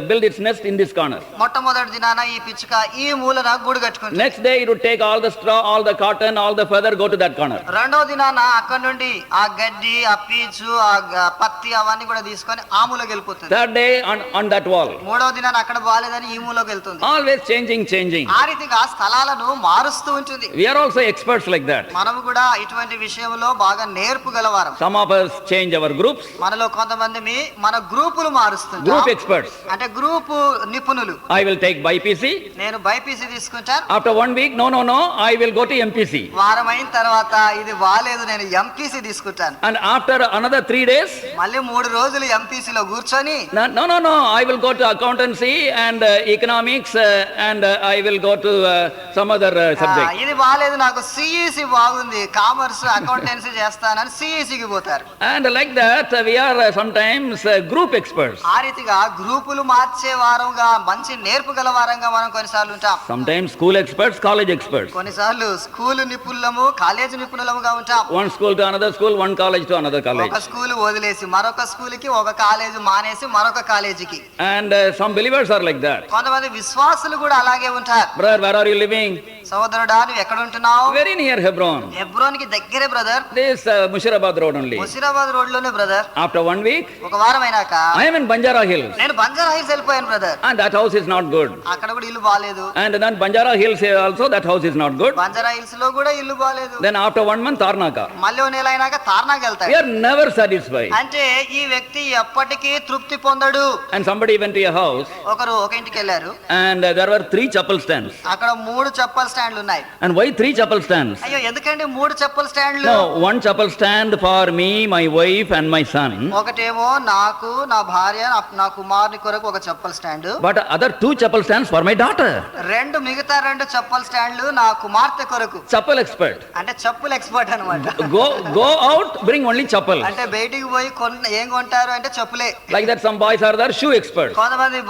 A: build its nest in this corner.
B: మొట్టమొదటి దినాన ఈ పిచ్చుక ఈ మూలన గూడు కట్టుకుంటుంది.
A: Next day it would take all the straw, all the cotton, all the feather, go to that corner.
B: రెండో దినాన అక్కడ నుండి ఆ గడ్డి, ఆ పీచు, ఆ పత్తి అవన్నీ కూడా తీసుకొని ఆ మూలకి వెళ్ళిపోతుంది.
A: Third day on that wall.
B: మూడో దినాన అక్కడ బాలేదని ఈ మూలకి వెళ్తుంది.
A: Always changing.
B: ఆ రీతిగా స్థలాలను మారుస్తూ ఉంటుంది.
A: We are also experts like that.
B: మనము కూడా ఇటువంటి విషయంలో బాగా నేర్పు గలవారం.
A: Some of us change our groups.
B: మనలో కొంతమంది మన గ్రూపులు మారుస్తుంటారు.
A: Group experts.
B: అంటే గ్రూపు నిపుణులు.
A: I will take BPC.
B: నేను బైపీసీ తీసుకుంటాను.
A: After 1 week, no, I will go to MPC.
B: వారం అయిన తర్వాత ఇది బాలేదు, నేను ఎంపీసీ తీసుకుంటాను.
A: And after another 3 days,
B: మళ్ళీ 3 రోజులు ఎంపీసీలో కూర్చొని
A: no, I will go to accountancy and economics and I will go to some other subject.
B: ఇది బాలేదు, నాకు సిఈసి బాగుంది, కామర్స్ అకౌంటెన్సీ చేస్తానని సిఈసికి పోతారు.
A: And like that we are sometimes group experts.
B: ఆ రీతిగా గ్రూపులు మార్చే వారంగా, మంచి నేర్పు గల వారంగా మనం కొన్నిసార్లు ఉంటాం.
A: Sometimes school experts, college experts.
B: కొన్నిసార్లు స్కూల్ నిపుణులము, కాలేజ్ నిపుణులముగా ఉంటాం.
A: One school to another school, one college to another college.
B: ఒక స్కూల్ వదిలేసి మరొక స్కూల్కి, ఒక కాలేజ్ మానేసి మరొక కాలేజీకి.
A: And some believers are like that.
B: కొంతమంది విశ్వాసులు కూడా అలాగే ఉంటారు.
A: Brother, where are you living?
B: సోదరుడా, నువ్వు ఎక్కడ ఉంటున్నావు?
A: Very near Hebron.
B: హెబ్రోన్ కి దగ్గరే brother.
A: This Mushirabad road only.
B: Musheerabad road లోనే బ్రదర్.
A: After 1 week,
B: ఒక వారం అయినాక
A: I am in Banjara Hills.
B: నేను బంజారా హిల్స్ వెళ్ళిపోయాను brother.
A: And that house is not good.
B: అక్కడ కూడా ఇల్లు బాలేదు.
A: And then Banjara Hills also, that house is not good.
B: Banjara hills లో కూడా ఇల్లు బాలేదు.
A: Then after 1 month, Tarnaka.
B: మళ్ళీ ఓ నెల అయినాక తార్నాకి
A: We
B: వెళ్తాడు.
A: are never satisfied.
B: అంటే ఈ వ్యక్తి ఎప్పటికీ తృప్తి పొందడు.
A: And somebody went to a house
B: ఒకరు ఒక ఇంటికి వెళ్ళారు.
A: and there were 3 chapel stands.
B: అక్కడ 3 చెప్పల్ స్టాండ్లు ఉన్నాయి.
A: And why 3 chapel stands?
B: అయ్యో, ఎందుకండి 3 చెప్పల్ స్టాండ్లు?
A: No, 1 chapel stand for me, my wife and my son.
B: ఒకటేమో నాకు, నా భార్య, నా కుమారుని కొరకు ఒక చెప్పల్ stand.
A: But other 2 chapel stands for my daughter.
B: మిగతా 2 చెప్పల్ స్టాండ్లు నా కుమార్తె కొరకు.
A: Chapel expert.
B: అంటే చెప్పులు ఎక్స్పర్ట్ అన్నమాట.
A: Go out, bring only chapel.
B: అంటే బయటికి పోయి ఏం కొంటారు అంటే చెప్పులే.
A: Like that some boys are there, shoe experts.
B: కొంతమంది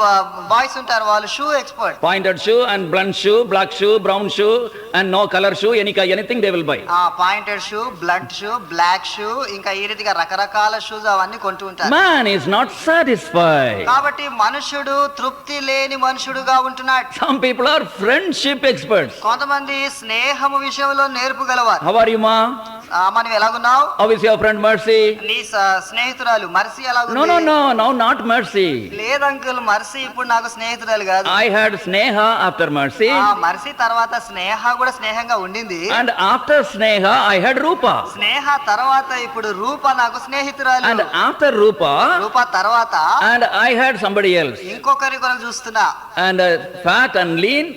B: బాయ్స్ ఉంటారు, వాళ్ళు shoe expert.
A: Pointed shoe and blunt shoe, black shoe, brown shoe and no color shoe, anything they will buy.
B: Pointed shoe, blunt shoe, black shoe, ఇంకా ఈ రీతిగా రకరకాల shoes అవన్నీ కొంటూ ఉంటారు.
A: Man is not satisfied.
B: కాబట్టి మనుషుడు తృప్తి లేని మనుషుడుగా ఉంటున్నాడు.
A: Some people are friendship experts.
B: కొంతమంది స్నేహము విషయంలో నేర్పు గలవారు.
A: How are you, ma?
B: మనం ఎలాగున్నావు?
A: How is your friend Mercy?
B: నీ స్నేహితురాలు మర్సీ ఎలాగుంది?
A: No, now not Mercy.
B: లేదు అంకుల్, మర్సీ ఇప్పుడు నాకు స్నేహితురాలు కాదు.
A: I had Sneha after Mercy.
B: Mercy తర్వాత స్నేహ కూడా స్నేహంగా ఉండింది.
A: And after Sneha I had Rupa.
B: స్నేహ తర్వాత ఇప్పుడు రూప నాకు స్నేహితురాలు.
A: And after Rupa
B: తర్వాత
A: and I had somebody else.
B: ఇంకొకరి కొరకు చూస్తున్నా.
A: And fat and lean,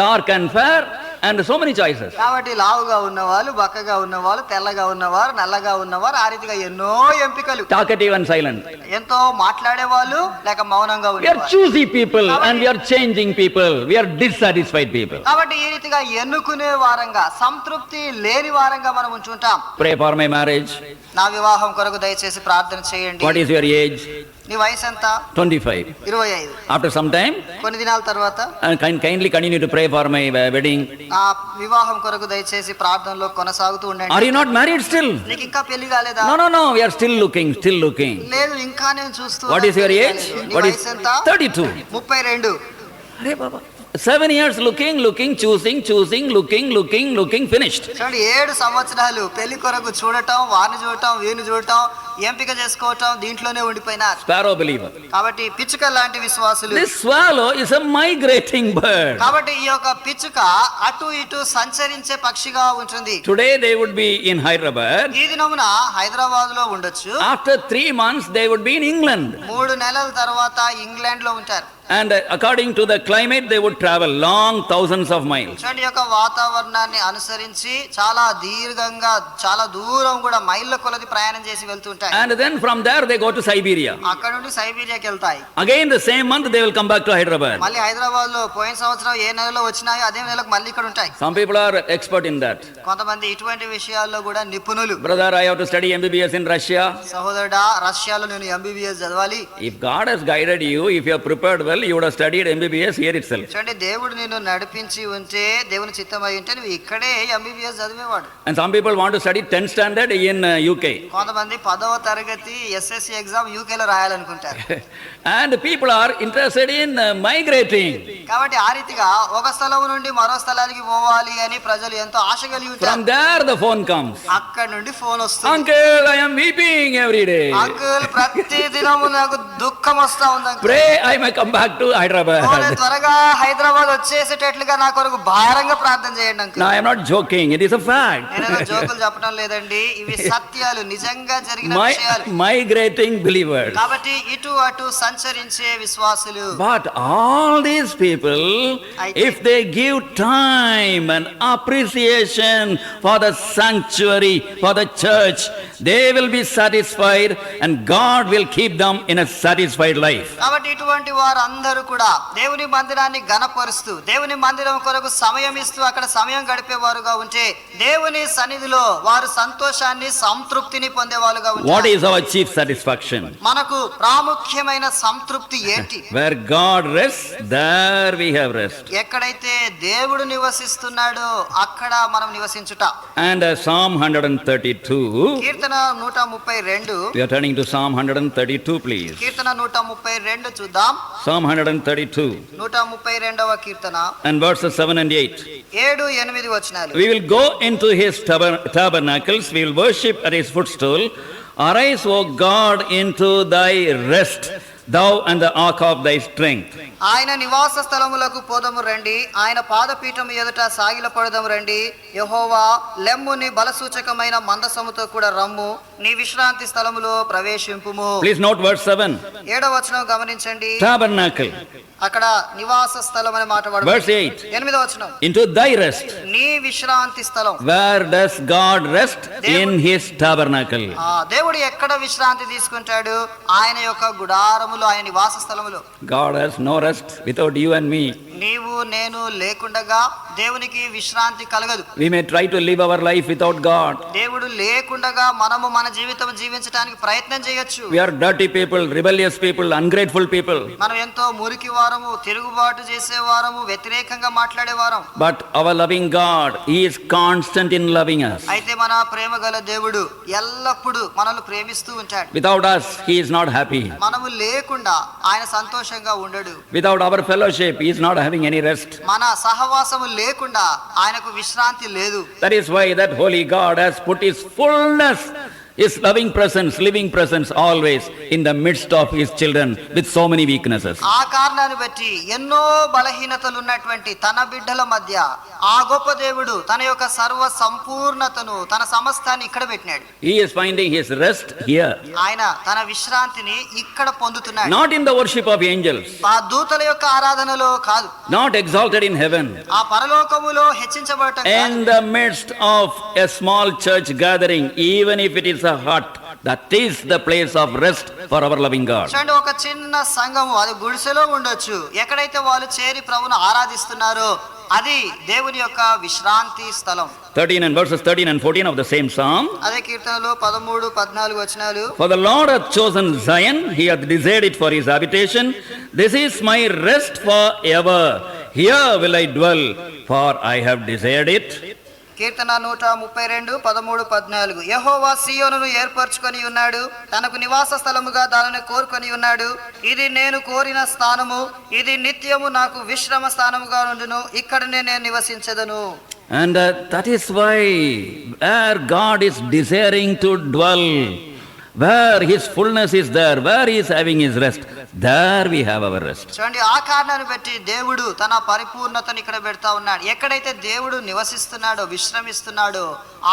A: dark and fair and so many choices.
B: కాబట్టి లావుగా ఉన్నవాళ్ళు, బక్కగా ఉన్నవాళ్ళు, తెల్లగా ఉన్నవారు, నల్లగా ఉన్నవారు, ఆ రీతిగా ఎన్నో ఎంపికలు.
A: Talkative and silent.
B: ఎంతో మాట్లాడే వాళ్ళు, లేక మౌనంగా
A: We are
B: ఉన్నవారు.
A: choosy people and we are changing people. We are dissatisfied people.
B: కాబట్టి ఈ రీతిగా ఎన్నుకునే వారంగా, సంతృప్తి లేని వారంగా మనం ఉంచుంటాం.
A: Pray for my marriage.
B: నా వివాహం కొరకు దయచేసి ప్రార్థన చేయండి.
A: What is your age?
B: నీ వయసు ఎంత?
A: 25.
B: 25.
A: After some time,
B: కొన్ని దినాల తర్వాత
A: kindly continue to pray for my wedding.
B: ఆ వివాహం కొరకు దయచేసి ప్రార్థనలో కొనసాగుతూ
A: Are
B: ఉండండి.
A: you not married still?
B: నీకు ఇంకా పెళ్లి కాలేదా?
A: No, we are still looking.
B: లేదు, ఇంకా నేను చూస్తూ
A: What is your age?
B: నీ
A: What is
B: వయసు ఎంత?
A: 32?
B: 32.
A: Arey baba. 7 years looking, choosing, looking, finished.
B: చూడండి, 7 సంవత్సరాలు పెళ్లి కొరకు చూడటం, వారిని చూడటం, వీరిని చూడటం, ఎంపిక చేసుకోవటం, దీంట్లోనే ఉండిపోయినారు.
A: Sparrow believer.
B: కాబట్టి పిచ్చుక లాంటి విశ్వాసులు.
A: This swallow is a migrating bird.
B: కాబట్టి ఈ యొక్క పిచ్చుక అటు ఇటు సంచరించే పక్షిగా ఉంటుంది.
A: Today they would be in Hyderabad.
B: ఈ దినమున హైదరాబాద్ లో ఉండొచ్చు.
A: After 3 months they would be in England.
B: 3 నెలల తర్వాత ఇంగ్లాండ్ లో ఉంటారు.
A: And according to the climate they would travel long thousands of miles.
B: చూడండి, యొక్క వాతావరణాన్ని అనుసరించి చాలా దీర్ఘంగా, చాలా దూరం కూడా మైళ్ళ కొలది ప్రయాణం చేసి వెళ్తుంటాయి.
A: And then from there they go to Siberia.
B: అక్కడ నుండి సైబీరియాకి వెళ్తాయి.
A: Again the same month they will come back to Hyderabad.
B: మళ్ళీ హైదరాబాద్ లో పోయిన సంవత్సరం ఏ నెలలో వచ్చినాయో అదే నెలకు మళ్ళీ ఇక్కడ ఉంటాయి.
A: Some people are expert in that.
B: కొంతమంది ఇటువంటి విషయాల్లో కూడా నిపుణులు.
A: Brother, I have to study MBBS in Russia.
B: సహోదరుడా, రష్యాలో నేను MBBS చదవాలి.
A: If God has guided you, if you are prepared well, you would have studied MBBS here itself.
B: చూడండి, దేవుడు నిన్ను నడిపించి ఉంటే, దేవుని చిత్తమై ఉంటే నువ్వు ఇక్కడే MBBS చదివేవాడు.
A: And some people want to study 10th standard in UK.
B: కొంతమంది 10వ తరగతి SSC ఎగ్జామ్ UK లో రాయాలనుకుంటారు.
A: And people are interested in migrating.
B: కాబట్టి ఆ రీతిగా ఒక స్థలం నుండి మరో స్థలానికి పోవాలి అని ప్రజలు ఎంతో ఆశ కలిగి
A: From
B: ఉంటారు.
A: there the phone comes.
B: అక్కడ నుండి ఫోన్ వస్తుంది.
A: Uncle, I am weeping every day.
B: Uncle, ప్రతి దినము నాకు దుఃఖం వస్తా ఉంది uncle.
A: Pray I may come back to Hyderabad.
B: త్వరగా హైదరాబాద్ వచ్చేసేటట్లుగా నా కొరకు భారంగా ప్రార్థన చేయండి uncle.
A: No, I am not joking. It is a fact.
B: నేను జోకులు చెప్పడం లేదండి, ఇవి సత్యాలు, నిజంగా జరిగిన విషయాలు.
A: Migrating believers.
B: కాబట్టి ఇటు అటు సంచరించే విశ్వాసులు.
A: But all these people, if they give time and appreciation for the sanctuary, for the church, they will be satisfied and God will keep them in a satisfied life.
B: కాబట్టి ఇటువంటి వారందరూ కూడా దేవుని మందిరాన్ని ఘనపరుస్తూ, దేవుని మందిరం కొరకు సమయం ఇస్తూ అక్కడ సమయం గడిపేవారుగా ఉంటే, దేవుని సన్నిధిలో వారు సంతోషాన్ని, సంతృప్తిని పొందేవారుగా ఉంటారు.
A: What is our chief satisfaction?
B: మనకు ప్రాముఖ్యమైన సంతృప్తి ఏంటి?
A: Where God rests, there we have rest.
B: ఎక్కడైతే దేవుడు నివసిస్తున్నాడో అక్కడ మనం నివసించుట.
A: And Psalm 132.
B: Keerthana 132.
A: We are turning to Psalm 132, please.
B: కీర్తన 132 చూద్దాం.
A: Psalm 132.
B: 132వ Keerthana
A: And verses 7 and 8.
B: 7, 8 వచనాలు.
A: We will go into his tabernacles, we will worship at his footstool. Arise, O God, into thy rest, thou and the ark of thy strength.
B: ఆయన నివాస స్థలములకు పోదము రండి, ఆయన పాదపీఠము ఎదుట సాగిలపడదము రండి. యెహోవా, లెమ్ము, నీ బలసూచకమైన మందసముతో కూడా రమ్ము, నీ విశ్రాంతి స్థలములో ప్రవేశింపుము.
A: Please note verse 7.
B: 7వ వచనం గమనించండి.
A: Tabernacle.
B: అక్కడ నివాస స్థలం అని మాట వాడబడింది.
A: Verse 8.
B: 8వ వచనం.
A: Into thy rest.
B: నీ విశ్రాంతి స్థలం.
A: Where does God rest? In his tabernacle.
B: దేవుడు ఎక్కడ విశ్రాంతి తీసుకుంటాడు? ఆయన యొక్క గుడారములో, ఆయన నివాస స్థలములో.
A: God has no rest without you and me.
B: నీవు నేను లేకుండగా దేవునికి విశ్రాంతి కలగదు.
A: We may try to live our life without God.
B: దేవుడు లేకుండగా మనము మన జీవితం జీవించడానికి ప్రయత్నం చేయొచ్చు.
A: We are dirty people, rebellious people, ungrateful people.
B: మనం ఎంతో మురికి వారము, తిరుగుబాటు చేసే వారము, వ్యతిరేకంగా మాట్లాడే వారం.
A: But our loving God, he is constant in loving us.
B: అయితే మన ప్రేమ గల దేవుడు ఎల్లప్పుడూ మనల్ని ప్రేమిస్తూ ఉంటాడు.
A: Without us, he is not happy.
B: మనము లేకుండా ఆయన సంతోషంగా ఉండడు.
A: Without our fellowship, he is not having any rest.
B: మన సహవాసము లేకుండా ఆయనకు విశ్రాంతి లేదు.
A: That is why that holy God has put his fullness, his loving presence, living presence always in the midst of his children with so many weaknesses.
B: ఆ కారణాన్ని బట్టి ఎన్నో బలహీనతలు ఉన్నటువంటి తన బిడ్డల మధ్య ఆ గొప్ప దేవుడు తన యొక్క సర్వ సంపూర్ణతను, తన సమస్తాన్ని ఇక్కడ పెట్టినాడు.
A: He is finding his rest here.
B: ఆయన తన విశ్రాంతిని ఇక్కడ పొందుతున్నాడు.
A: Not in the worship of angels.
B: ఆ దూతల యొక్క ఆరాధనలో కాదు.
A: Not exalted in heaven.
B: ఆ పరలోకములో హెచ్చించబడటం కాదు.
A: In the midst of a small church gathering, even if it is a hut, that is the place of rest for our loving God.
B: చూడండి, ఒక చిన్న సంఘము, అది గుడిసెలో ఉండొచ్చు. ఎక్కడైతే వాళ్ళు చేరి ప్రభువును ఆరాధిస్తున్నారో అది దేవుని యొక్క విశ్రాంతి స్థలం.
A: 13 and verses 13 and 14 of the same psalm.
B: అదే కీర్తనలో 13, 14 వచనాలు.
A: For the Lord hath chosen Zion, he hath desired it for his habitation. This is my rest forever. Here will I dwell, for I have desired it.
B: కీర్తన 132, 13, 14. యెహోవా సీయోనును ఏర్పరచుకొని ఉన్నాడు, తనకు నివాస స్థలముగా దానిని కోరుకొని ఉన్నాడు. ఇది నేను కోరిన స్థానము, ఇది నిత్యము నాకు విశ్రమ స్థానముగా నుండును, ఇక్కడనే నేను నివసించెదను.
A: And that is why where God is desiring to dwell, where his fullness is there, where he is having his rest, there we have our rest.
B: చూడండి, ఆ కారణాన్ని బట్టి దేవుడు తన పరిపూర్ణతను ఇక్కడ పెడతా ఉన్నాడు. ఎక్కడైతే దేవుడు నివసిస్తున్నాడో, విశ్రమిస్తున్నాడో,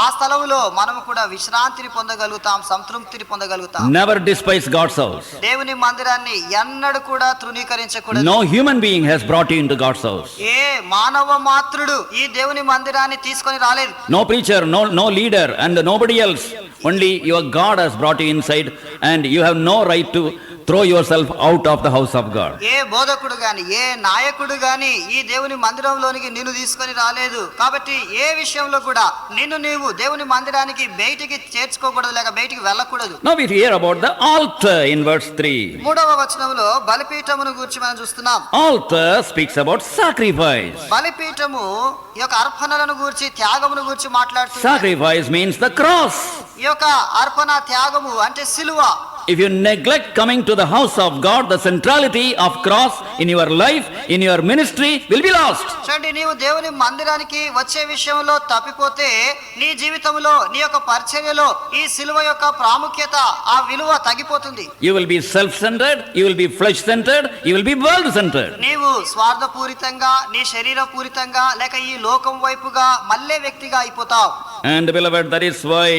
B: ఆ స్థలంలో మనము కూడా విశ్రాంతిని పొందగలుగుతాం, సంతృప్తిని పొందగలుగుతాం.
A: Never despise God's house.
B: దేవుని మందిరాన్ని ఎన్నడూ కూడా తృణీకరించకూడదు.
A: No human being has brought you into God's house.
B: ఏ మానవ మాత్రుడు ఈ దేవుని మందిరాన్ని తీసుకొని రాలేదు.
A: No preacher, no leader, and nobody else. Only your God has brought you inside, and you have no right to throw yourself out of the house of God.
B: ఏ బోధకుడు గాని, ఏ నాయకుడు గాని ఈ దేవుని మందిరంలోనికి నిన్ను తీసుకొని రాలేదు. కాబట్టి ఏ విషయంలో కూడా నిన్ను నీవు దేవుని మందిరానికి బయటికి చేర్చుకోకూడదు, లేక బయటికి వెళ్ళకూడదు.
A: Now we hear about the altar in verse 3.
B: 3వ వచనంలో బలిపీఠమును గురించి మనం చూస్తున్నాం.
A: Altar speaks about sacrifice.
B: బలిపీఠము ఈ యొక్క అర్పణలను గురించి, త్యాగమును గురించి మాట్లాడుతుంది.
A: Sacrifice means the cross.
B: ఈ యొక్క అర్పణ, త్యాగము అంటే సిలువ.
A: If you neglect coming to the house of God, the centrality of cross in your life, in your ministry will be lost.
B: చూడండి, నీవు దేవుని మందిరానికి వచ్చే విషయంలో తప్పిపోతే నీ జీవితంలో, నీ యొక్క పరిచర్యలో ఈ సిలువ యొక్క ప్రాముఖ్యత, ఆ విలువ తగ్గిపోతుంది.
A: You will be self-centered, you will be flesh-centered, you will be world-centered.
B: నీవు స్వార్థపూరితంగా, నీ శరీరపూరితంగా, లేక ఈ లోకం వైపుగా మళ్ళీ వ్యక్తిగా అయిపోతావు.
A: And beloved, that is why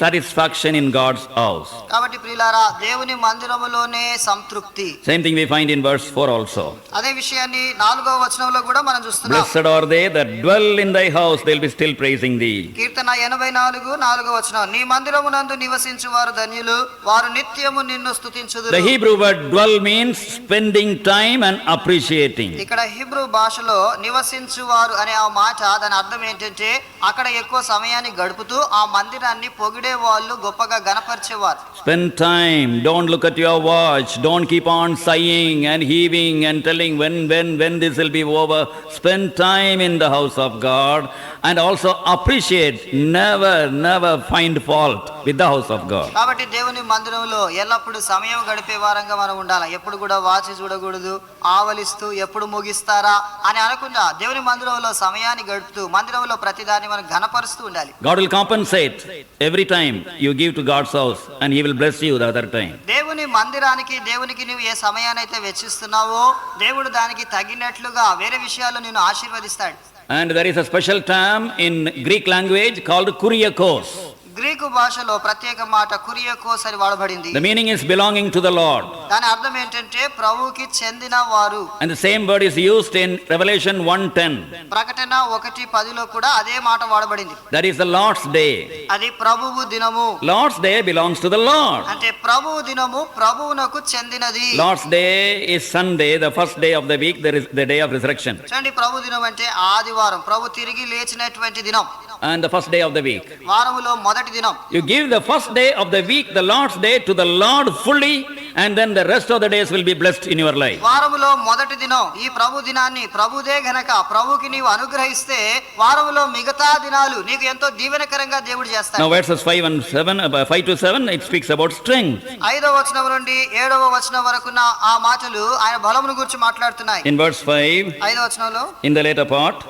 A: satisfaction in God's house.
B: కాబట్టి ప్రియులారా, దేవుని మందిరములోనే సంతృప్తి.
A: Same thing we find in verse 4 also.
B: అదే విషయాన్ని 4వ వచనంలో కూడా మనం చూస్తున్నాం.
A: Blessed are they that dwell in thy house, they'll be still praising thee.
B: కీర్తన 84, 4వ వచనం. నీ మందిరమునందు నివసించు వారు ధన్యులు, వారు నిత్యము నిన్ను స్తుతించుదురు.
A: The Hebrew word dwell means spending time and appreciating.
B: ఇక్కడ హీబ్రూ భాషలో నివసించు వారు అనే ఆ మాట, దాని అర్థం ఏంటంటే అక్కడ ఎక్కువ సమయాన్ని గడుపుతూ ఆ మందిరాన్ని పొగిడే వాళ్ళు, గొప్పగా గణపరిచేవారు.
A: Spend time, don't look at your watch, don't keep on sighing and heaving and telling when this will be over. Spend time in the house of God and also appreciate, never find fault with the house of God.
B: కాబట్టి దేవుని మందిరంలో ఎల్లప్పుడూ సమయం గడిపే వారంగా మనం ఉండాలి. ఎప్పుడు కూడా వాచి చూడకూడదు, ఆవలిస్తూ ఎప్పుడు ముగిస్తారా అని అనకుండా దేవుని మందిరంలో సమయాన్ని గడుపుతూ మందిరంలో ప్రతిదాన్ని మనం ఘనపరుస్తూ ఉండాలి.
A: God will compensate every time you give to God's house, and he will bless you the other time.
B: దేవుని మందిరానికి, దేవునికి నీవు ఏ సమయాన్ని అయితే వెచ్చిస్తున్నావో దేవుడు దానికి తగినట్లుగా వేరే విషయాల్లో నిన్ను ఆశీర్వదిస్తాడు.
A: And there is a special term in Greek language called kuriakos.
B: Greek భాషలో ప్రత్యేక మాట కురియాకోస్ అని వాడబడింది.
A: The meaning is belonging to the Lord.
B: దాని అర్థం ఏంటంటే ప్రభువుకి చెందిన వారు.
A: And the same word is used in Revelation 1:10.
B: ప్రకటన 1:10లో కూడా అదే మాట వాడబడింది.
A: That is the Lord's day.
B: అది ప్రభువు దినము.
A: Lord's day belongs to the Lord.
B: అంటే ప్రభువు దినము ప్రభువునకు చెందినది.
A: Lord's day is Sunday, the first day of the week, there is the day of resurrection.
B: చూడండి, ప్రభు దినం అంటే ఆదివారం, ప్రభు తిరిగి లేచినటువంటి దినం.
A: And the first day of the week.
B: వారములో మొదటి దినం.
A: You give the first day of the week, the Lord's day, to the Lord fully, and then the rest of the days will be blessed in your life.
B: వారములో మొదటి దినం ఈ ప్రభు దినాన్ని ప్రభుదే గనక ప్రభువుకి నీవు అనుగ్రహిస్తే వారములో మిగతా దినాలు నీకు ఎంతో దీవెనకరంగా దేవుడు చేస్తాడు.
A: Now verses 5 to 7 it speaks about strength.
B: 5వ వచనం నుండి 7వ వచనం వరకున్న ఆ మాటలు ఆయన బలమును గురించి మాట్లాడుతున్నాయి.
A: In verse 5,
B: 5వ వచనంలో
A: in the later part,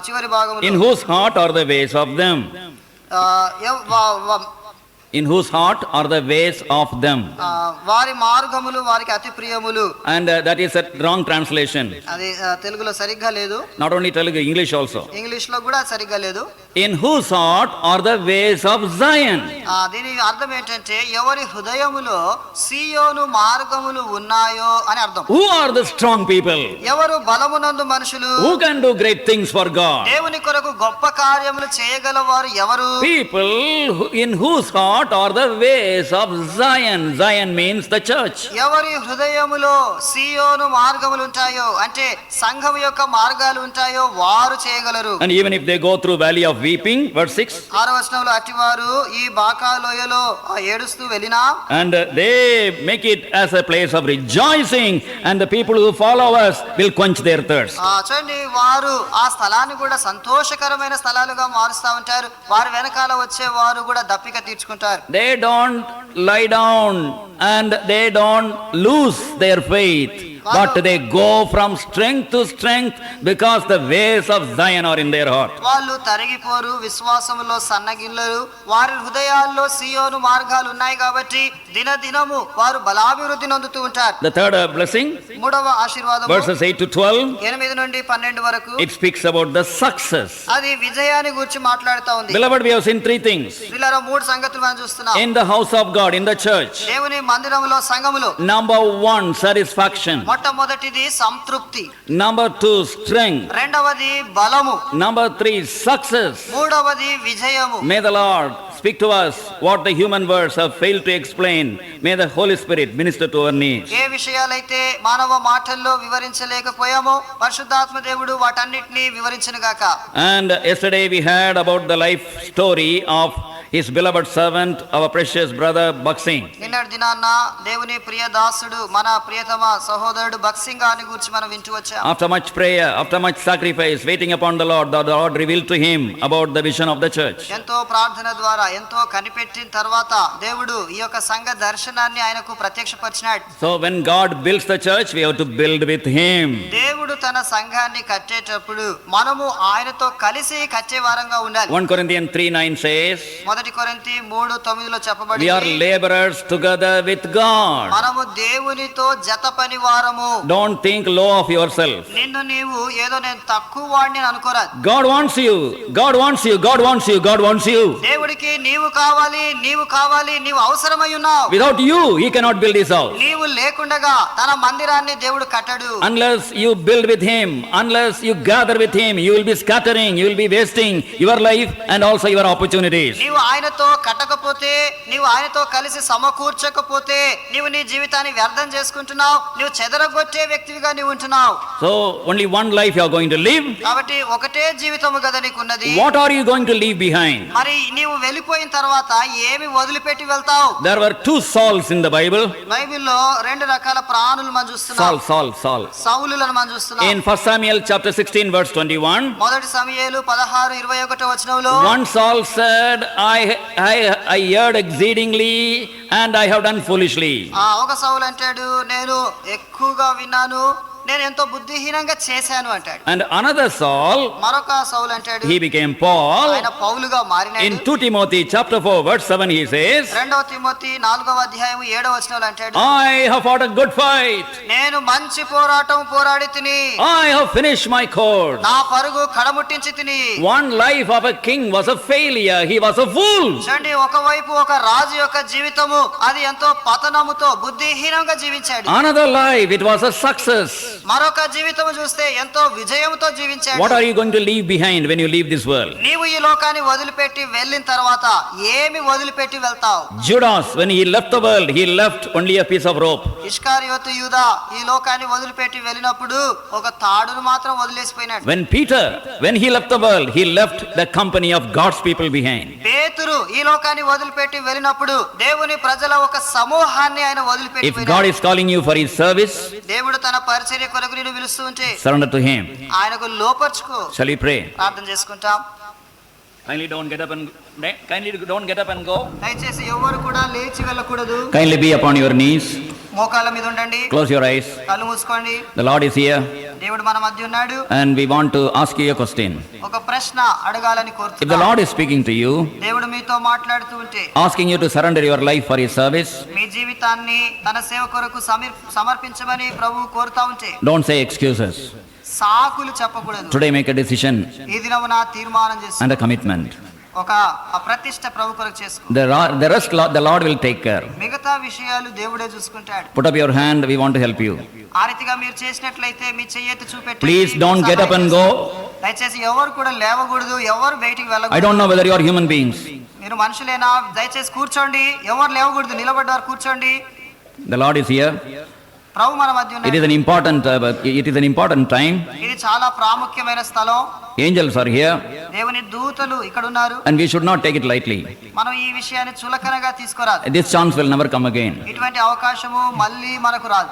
B: చివరి భాగంలో,
A: in whose heart are the ways of them? In whose heart are the ways of them?
B: వారి మార్గములు వారికి అతి ప్రియములు.
A: And that is a wrong translation.
B: అది తెలుగులో సరిగ్గా లేదు.
A: Not only Telugu, English also.
B: English లో కూడా సరిగ్గా లేదు.
A: In whose heart are the ways of Zion?
B: దీని అర్థం ఏంటంటే ఎవరి హృదయములో సియోను మార్గములు ఉన్నాయో అని అర్థం.
A: Who are the strong people?
B: ఎవరు బలమునందు మనుషులు?
A: Who can do great things for God?
B: దేవుని కొరకు గొప్ప కార్యములు చేయగల వారు ఎవరు?
A: People in whose heart heart are the ways of Zion. Zion means the church.
B: ఎవరి హృదయములో సియోను మార్గములు ఉంటాయో అంటే సంఘం యొక్క మార్గాలు ఉంటాయో వారు చేయగలరు.
A: And even if they go through valley of weeping, verse 6.
B: 6వ వచనంలో అట్టివారు ఈ బాకా లోయలో ఏడుస్తూ వెళ్ళినా
A: And they make it as a place of rejoicing, and the people who follow us will quench their thirst.
B: చూడండి వారు ఆ స్థలాన్ని కూడా సంతోషకరమైన స్థలాలుగా మారుస్తా ఉంటారు. వారు వెనకాల వచ్చే వారు కూడా దప్పిక తీర్చుకుంటారు.
A: They don't lie down and they don't lose their faith, but they go from strength to strength because the ways of Zion are in their heart.
B: వాళ్ళు తరిగిపోరు, విశ్వాసములో సన్నగిల్లరు. వారి హృదయాల్లో సియోను మార్గాలు ఉన్నాయి కాబట్టి దినదినము వారు బలాభివృద్ధి నొందుతూ ఉంటారు.
A: The third blessing,
B: మూడవ ఆశీర్వాదం
A: verses 8 to 12,
B: 8 నుండి 12 వరకు
A: it speaks about the success.
B: అది విజయాన్ని గురించి మాట్లాడుతా ఉంది.
A: Beloved, we have seen three things.
B: వీళ్ళలో 3 సంగతులు మనం చూస్తున్నాం.
A: In the house of God, in the church,
B: దేవుని మందిరములో సంఘములో
A: number 1, satisfaction.
B: మొట్టమొదటిది సంతృప్తి,
A: Number 2, strength.
B: రెండవది బలము,
A: Number 3, success.
B: మూడవది విజయము.
A: May the Lord speak to us what the human words have failed to explain. May the Holy Spirit minister to our needs.
B: ఏ విషయాలైతే మానవ మాటల్లో వివరించలేకపోయామో పరిశుద్ధాత్మ దేవుడు వాటన్నిటిని వివరించును గాక.
A: And yesterday we heard about the life story of his beloved servant, our precious brother Baksing.
B: నిన్నటి దినాన్న దేవుని ప్రియ దాసుడు మన ప్రియతమ సహోదరుడు బక్సింగ్ గారిని గురించి మనం వింటూ వచ్చాం.
A: After much prayer, after much sacrifice, waiting upon the Lord revealed to him about the vision of the church.
B: ఎంతో ప్రార్థన ద్వారా ఎంతో కనిపెట్టిన తర్వాత దేవుడు ఈ యొక్క సంఘ దర్శనాన్ని ఆయనకు ప్రత్యక్షపరిచినాడు.
A: So when God builds the church, we have to build with him.
B: దేవుడు తన సంఘాన్ని కట్టేటప్పుడు మనము ఆయనతో కలిసి కట్టే వారంగా ఉండాలి.
A: 1 Corinthians 3:9 says,
B: 1 కొరింథీ 3:9
A: we
B: చెప్పబడింది,
A: are laborers together with God.
B: మనము దేవునితో జత పని వారము.
A: Don't think low of yourself.
B: నిన్ను నీవు ఏదో నేను తక్కువ వాడిని అనుకోరాదు.
A: God wants you. God wants you. God wants you. God wants you.
B: దేవుడికి నీవు కావాలి, నీవు కావాలి, నీవు అవసరమై ఉన్నావు.
A: Without you, he cannot build his house.
B: నీవు లేకుండగా తన మందిరాన్ని దేవుడు కట్టడు.
A: Unless you build with him, unless you gather with him, you will be scattering, you will be wasting your life and also your opportunities.
B: నీవు ఆయనతో కట్టకపోతే, నీవు ఆయనతో కలిసి సమకూర్చకపోతే నీవు నీ జీవితాన్ని వ్యర్థం చేసుకుంటున్నావు. నీవు చెదరగొట్టే వ్యక్తిగా నీవు ఉంటున్నావు.
A: So only one life you are going to live.
B: కాబట్టి ఒకటే జీవితము కదా నీకున్నది.
A: What are you going to leave behind?
B: మరి నీవు వెళ్ళిపోయిన తర్వాత ఏమి వదిలిపెట్టి వెళ్తావు?
A: There were 2 Sauls in the Bible.
B: బైబిల్లో 2 రకాల ప్రాణులు మనం చూస్తున్నాం.
A: Saul.
B: సౌలులను మనం చూస్తున్నాం.
A: In 1 Samuel chapter 16 verse 21,
B: మొదటి సమూయేలు 16:21 వచనంలో
A: one Saul said, I heard exceedingly and I have done foolishly.
B: ఒక సౌలు అంటాడు, నేను ఎక్కువగా విన్నాను, నేను ఎంతో బుద్ధిహీనంగా చేశాను అంటాడు.
A: And another Saul,
B: మరొక సౌలు అంటాడు,
A: he became Paul.
B: ఆయన పౌలుగా మారినాడు.
A: In 2 Timothy chapter 4 verse 7 he says,
B: 2 Timothy 4వ అధ్యాయం 7వ వచనంలో అంటాడు,
A: I have fought a good fight.
B: నేను మంచి పోరాటం పోరాడి తిని,
A: I have finished my course.
B: నా పరుగు కడముట్టించి తిని.
A: One life of a king was a failure. He was a fool.
B: చూడండి, ఒకవైపు ఒక రాజు యొక్క జీవితము అది ఎంతో పతనముతో బుద్ధిహీనంగా జీవించాడు.
A: Another life, it was a success.
B: మరొక జీవితము చూస్తే ఎంతో విజయంతో జీవించాడు.
A: What are you going to leave behind when you leave this world?
B: నీవు ఈ లోకాన్ని వదిలిపెట్టి వెళ్ళిన తర్వాత ఏమి వదిలిపెట్టి వెళ్తావు?
A: Judas, when he left the world, he left only a piece of rope.
B: ఇస్కారియోతు యూదా ఈ లోకాన్ని వదిలిపెట్టి వెళ్ళినప్పుడు ఒక తాడును మాత్రం వదిలేసిపోయినాడు.
A: When Peter, when he left the world, he left the company of God's people behind.
B: పేతురు ఈ లోకాన్ని వదిలిపెట్టి వెళ్ళినప్పుడు దేవుని ప్రజల ఒక సమూహాన్ని ఆయన వదిలిపెట్టి
A: If God
B: పోయినాడు.
A: is calling you for his service,
B: దేవుడు తన పరిచర్య కొరకు నిన్ను పిలుస్తూ ఉంటే
A: surrender to him.
B: ఆయనకు లోపర్చుకో.
A: Shall we pray?
B: ప్రార్థన చేసుకుంటాం.
A: Kindly don't get up and go.
B: దయచేసి ఎవరు కూడా లేచి వెళ్ళకూడదు.
A: Kindly be upon your knees.
B: మోకాళ్ళ మీద ఉండండి.
A: Close your eyes.
B: కళ్ళు మూసుకోండి.
A: The Lord is here
B: దేవుడు మన మధ్య ఉన్నాడు.
A: and we want to ask you a question.
B: ఒక ప్రశ్న అడగాలని
A: If the
B: కోరుతున్నాను.
A: Lord is speaking to you,
B: దేవుడు మీతో మాట్లాడుతూ ఉంటే,
A: asking you to surrender your life for his service,
B: మీ జీవితాన్ని తన సేవ కొరకు సమర్పించమని ప్రభువు కోరుతా ఉంటే
A: don't say excuses.
B: సాకులు చెప్పకూడదు.
A: Today make a decision
B: ఈ దినమున తీర్మానం చేసి
A: and a commitment.
B: ఒక ప్రతిష్ట ప్రభు కొరకు చేసుకో.
A: The rest the Lord will take care.
B: మిగతా విషయాలు దేవుడే చూసుకుంటాడు.
A: Put up your hand, we want to help you.
B: ఆ రీతిగా మీరు చేసినట్లయితే మీ చెయ్యెత్తి చూపెట్టి
A: Please don't get up and go.
B: దయచేసి ఎవరు కూడా లేవకూడదు, ఎవరు బయటికి
A: I
B: వెళ్ళకూడదు.
A: don't know whether you are human beings.
B: మీరు మనుషులేనా? దయచేసి కూర్చోండి. ఎవరు లేవకూడదు, నిలబడ్డారు కూర్చోండి.
A: The Lord is here.
B: ప్రభు మన మధ్య
A: It
B: ఉన్నాడు.
A: is an important time.
B: ఇది చాలా ప్రాముఖ్యమైన స్థలం.
A: Angels are here,
B: దేవుని దూతలు ఇక్కడ ఉన్నారు.
A: and we should not take it lightly.
B: మనం ఈ విషయాన్ని చులకనగా తీసుకురాదు.
A: This chance will never come again.
B: ఇటువంటి అవకాశము మళ్ళీ మనకు రాదు.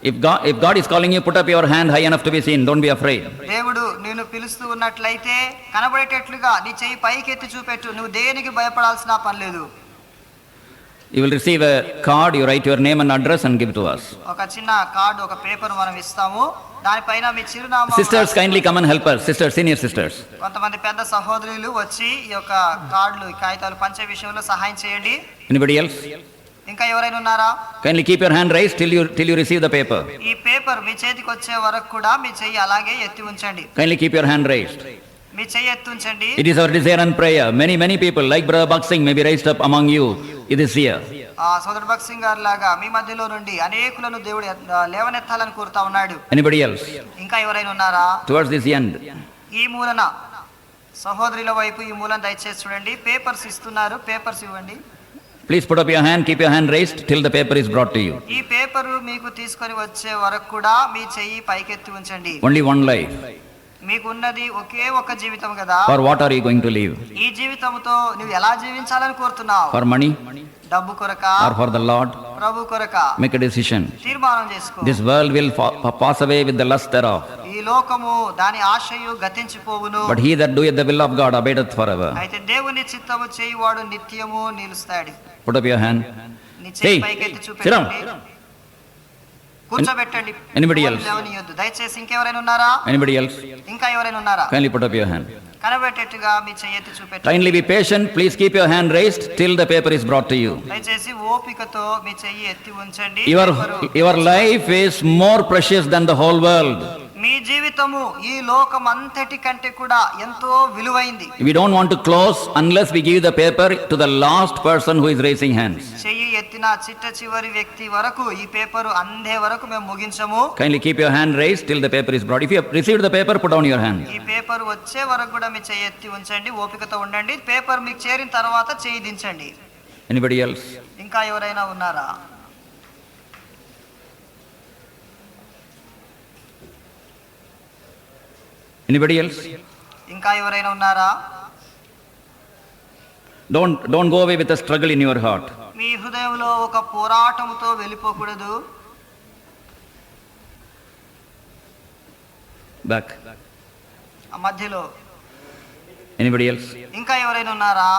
A: If God is calling you, put up your hand high enough to be seen. Don't be afraid.
B: దేవుడు నిన్ను పిలుస్తూ ఉన్నట్లయితే కనబడేటట్లుగా నీ చెయ్యి పైకెత్తి చూపెట్టు. నువ్వు దేనికి భయపడాల్సిన పని లేదు.
A: You will receive a card. You write your name and address and give to us.
B: ఒక చిన్న కార్డు, ఒక పేపర్ మనం ఇస్తాము. దానిపైన మీ చిరునామా.
A: Sisters, kindly come and help us. Sisters, senior sisters.
B: కొంతమంది పెద్ద సహోదరులు వచ్చి ఈ యొక్క కార్డులు, ఈ కాగితాలు పంచే విషయంలో సహాయం చేయండి.
A: Anybody else?
B: ఇంకా ఎవరైనా ఉన్నారా?
A: Kindly keep your hand raised till you receive the paper.
B: ఈ పేపర్ మీ చేతికి వచ్చే వరకు కూడా మీ చెయ్యి అలాగే ఎత్తి ఉంచండి.
A: Kindly keep your hand raised.
B: మీ చెయ్యి ఎత్తి ఉంచండి.
A: It is our desire and prayer. Many people like Brother Bhakt Singh may be raised up among you this year.
B: సోదరుడు భగత్ సింగ్ గారి లాగా మీ మధ్యలో నుండి అనేకులను దేవుడు లేవనెత్తాలని కోరుతా ఉన్నాడు.
A: Anybody else?
B: ఇంకా ఎవరైనా ఉన్నారా?
A: Towards this end.
B: ఈ మూలన సహోదరుల వైపు ఈ మూలన దయచేసి చూడండి. పేపర్స్ ఇస్తున్నారు, పేపర్స్ ఇవ్వండి.
A: Please put up your hand, keep your hand raised till the paper is brought to you.
B: ఈ పేపరు మీకు తీసుకొని వచ్చే వరకు కూడా మీ చెయ్యి పైకెత్తి ఉంచండి.
A: Only one life.
B: మీకున్నది ఒకే ఒక జీవితం కదా.
A: For what are you going to live?
B: ఈ జీవితంతో నువ్వు ఎలా జీవించాలని కోరుతున్నావు?
A: For money
B: డబ్బు కొరకా?
A: or for the Lord?
B: Prabhu కొరకా?
A: Make a decision.
B: తీర్మానం చేసుకో.
A: This world will pass away with the lust thereof.
B: ఈ లోకము దాని ఆశయు గతించిపోవును.
A: But he that doeth the will of God abideth forever.
B: అయితే దేవుని చిత్తము చేయువాడు నిత్యము నిలుస్తాడు.
A: Put up your hand.
B: నీ చెయ్యి
A: Hey,
B: పైకెత్తి
A: sit down.
B: చూపెట్టండి. కూర్చోబెట్టండి.
A: Anybody else?
B: లేవనీయొద్దు. దయచేసి ఇంకెవరైనా ఉన్నారా?
A: Anybody else?
B: ఇంకా ఎవరైనా ఉన్నారా?
A: Kindly put up your hand.
B: కనబెట్టేట్టుగా మీ చెయ్యి ఎత్తి చూపెట్టండి.
A: Kindly be patient. Please keep your hand raised till the paper is brought to you.
B: దయచేసి ఓపికతో మీ చెయ్యి ఎత్తి ఉంచండి.
A: Your life is more precious than the whole world.
B: మీ జీవితము ఈ లోకం అంతటి కంటే కూడా ఎంతో విలువైంది.
A: We don't want to close unless we give the paper to the last person who is raising hands.
B: చెయ్యి ఎత్తిన చిట్ట చివరి వ్యక్తి వరకు ఈ పేపరు అందే వరకు మేము ముగించము.
A: Kindly keep your hand raised till the paper is brought. If you have received the paper, put down your hand.
B: ఈ పేపర్ వచ్చే వరకు కూడా మీ చెయ్యి ఎత్తి ఉంచండి. ఓపికతో ఉండండి. పేపర్ మీకు చేరిన తర్వాత చెయ్యి దించండి.
A: Anybody else?
B: ఇంకా ఎవరైనా ఉన్నారా?
A: Anybody else?
B: ఇంకా ఎవరైనా ఉన్నారా?
A: Don't go away with a struggle in your heart.
B: మీ హృదయంలో ఒక పోరాటంతో వెళ్ళిపోకూడదు.
A: Back.
B: ఆ మధ్యలో
A: Anybody else?
B: ఇంకా ఎవరైనా ఉన్నారా?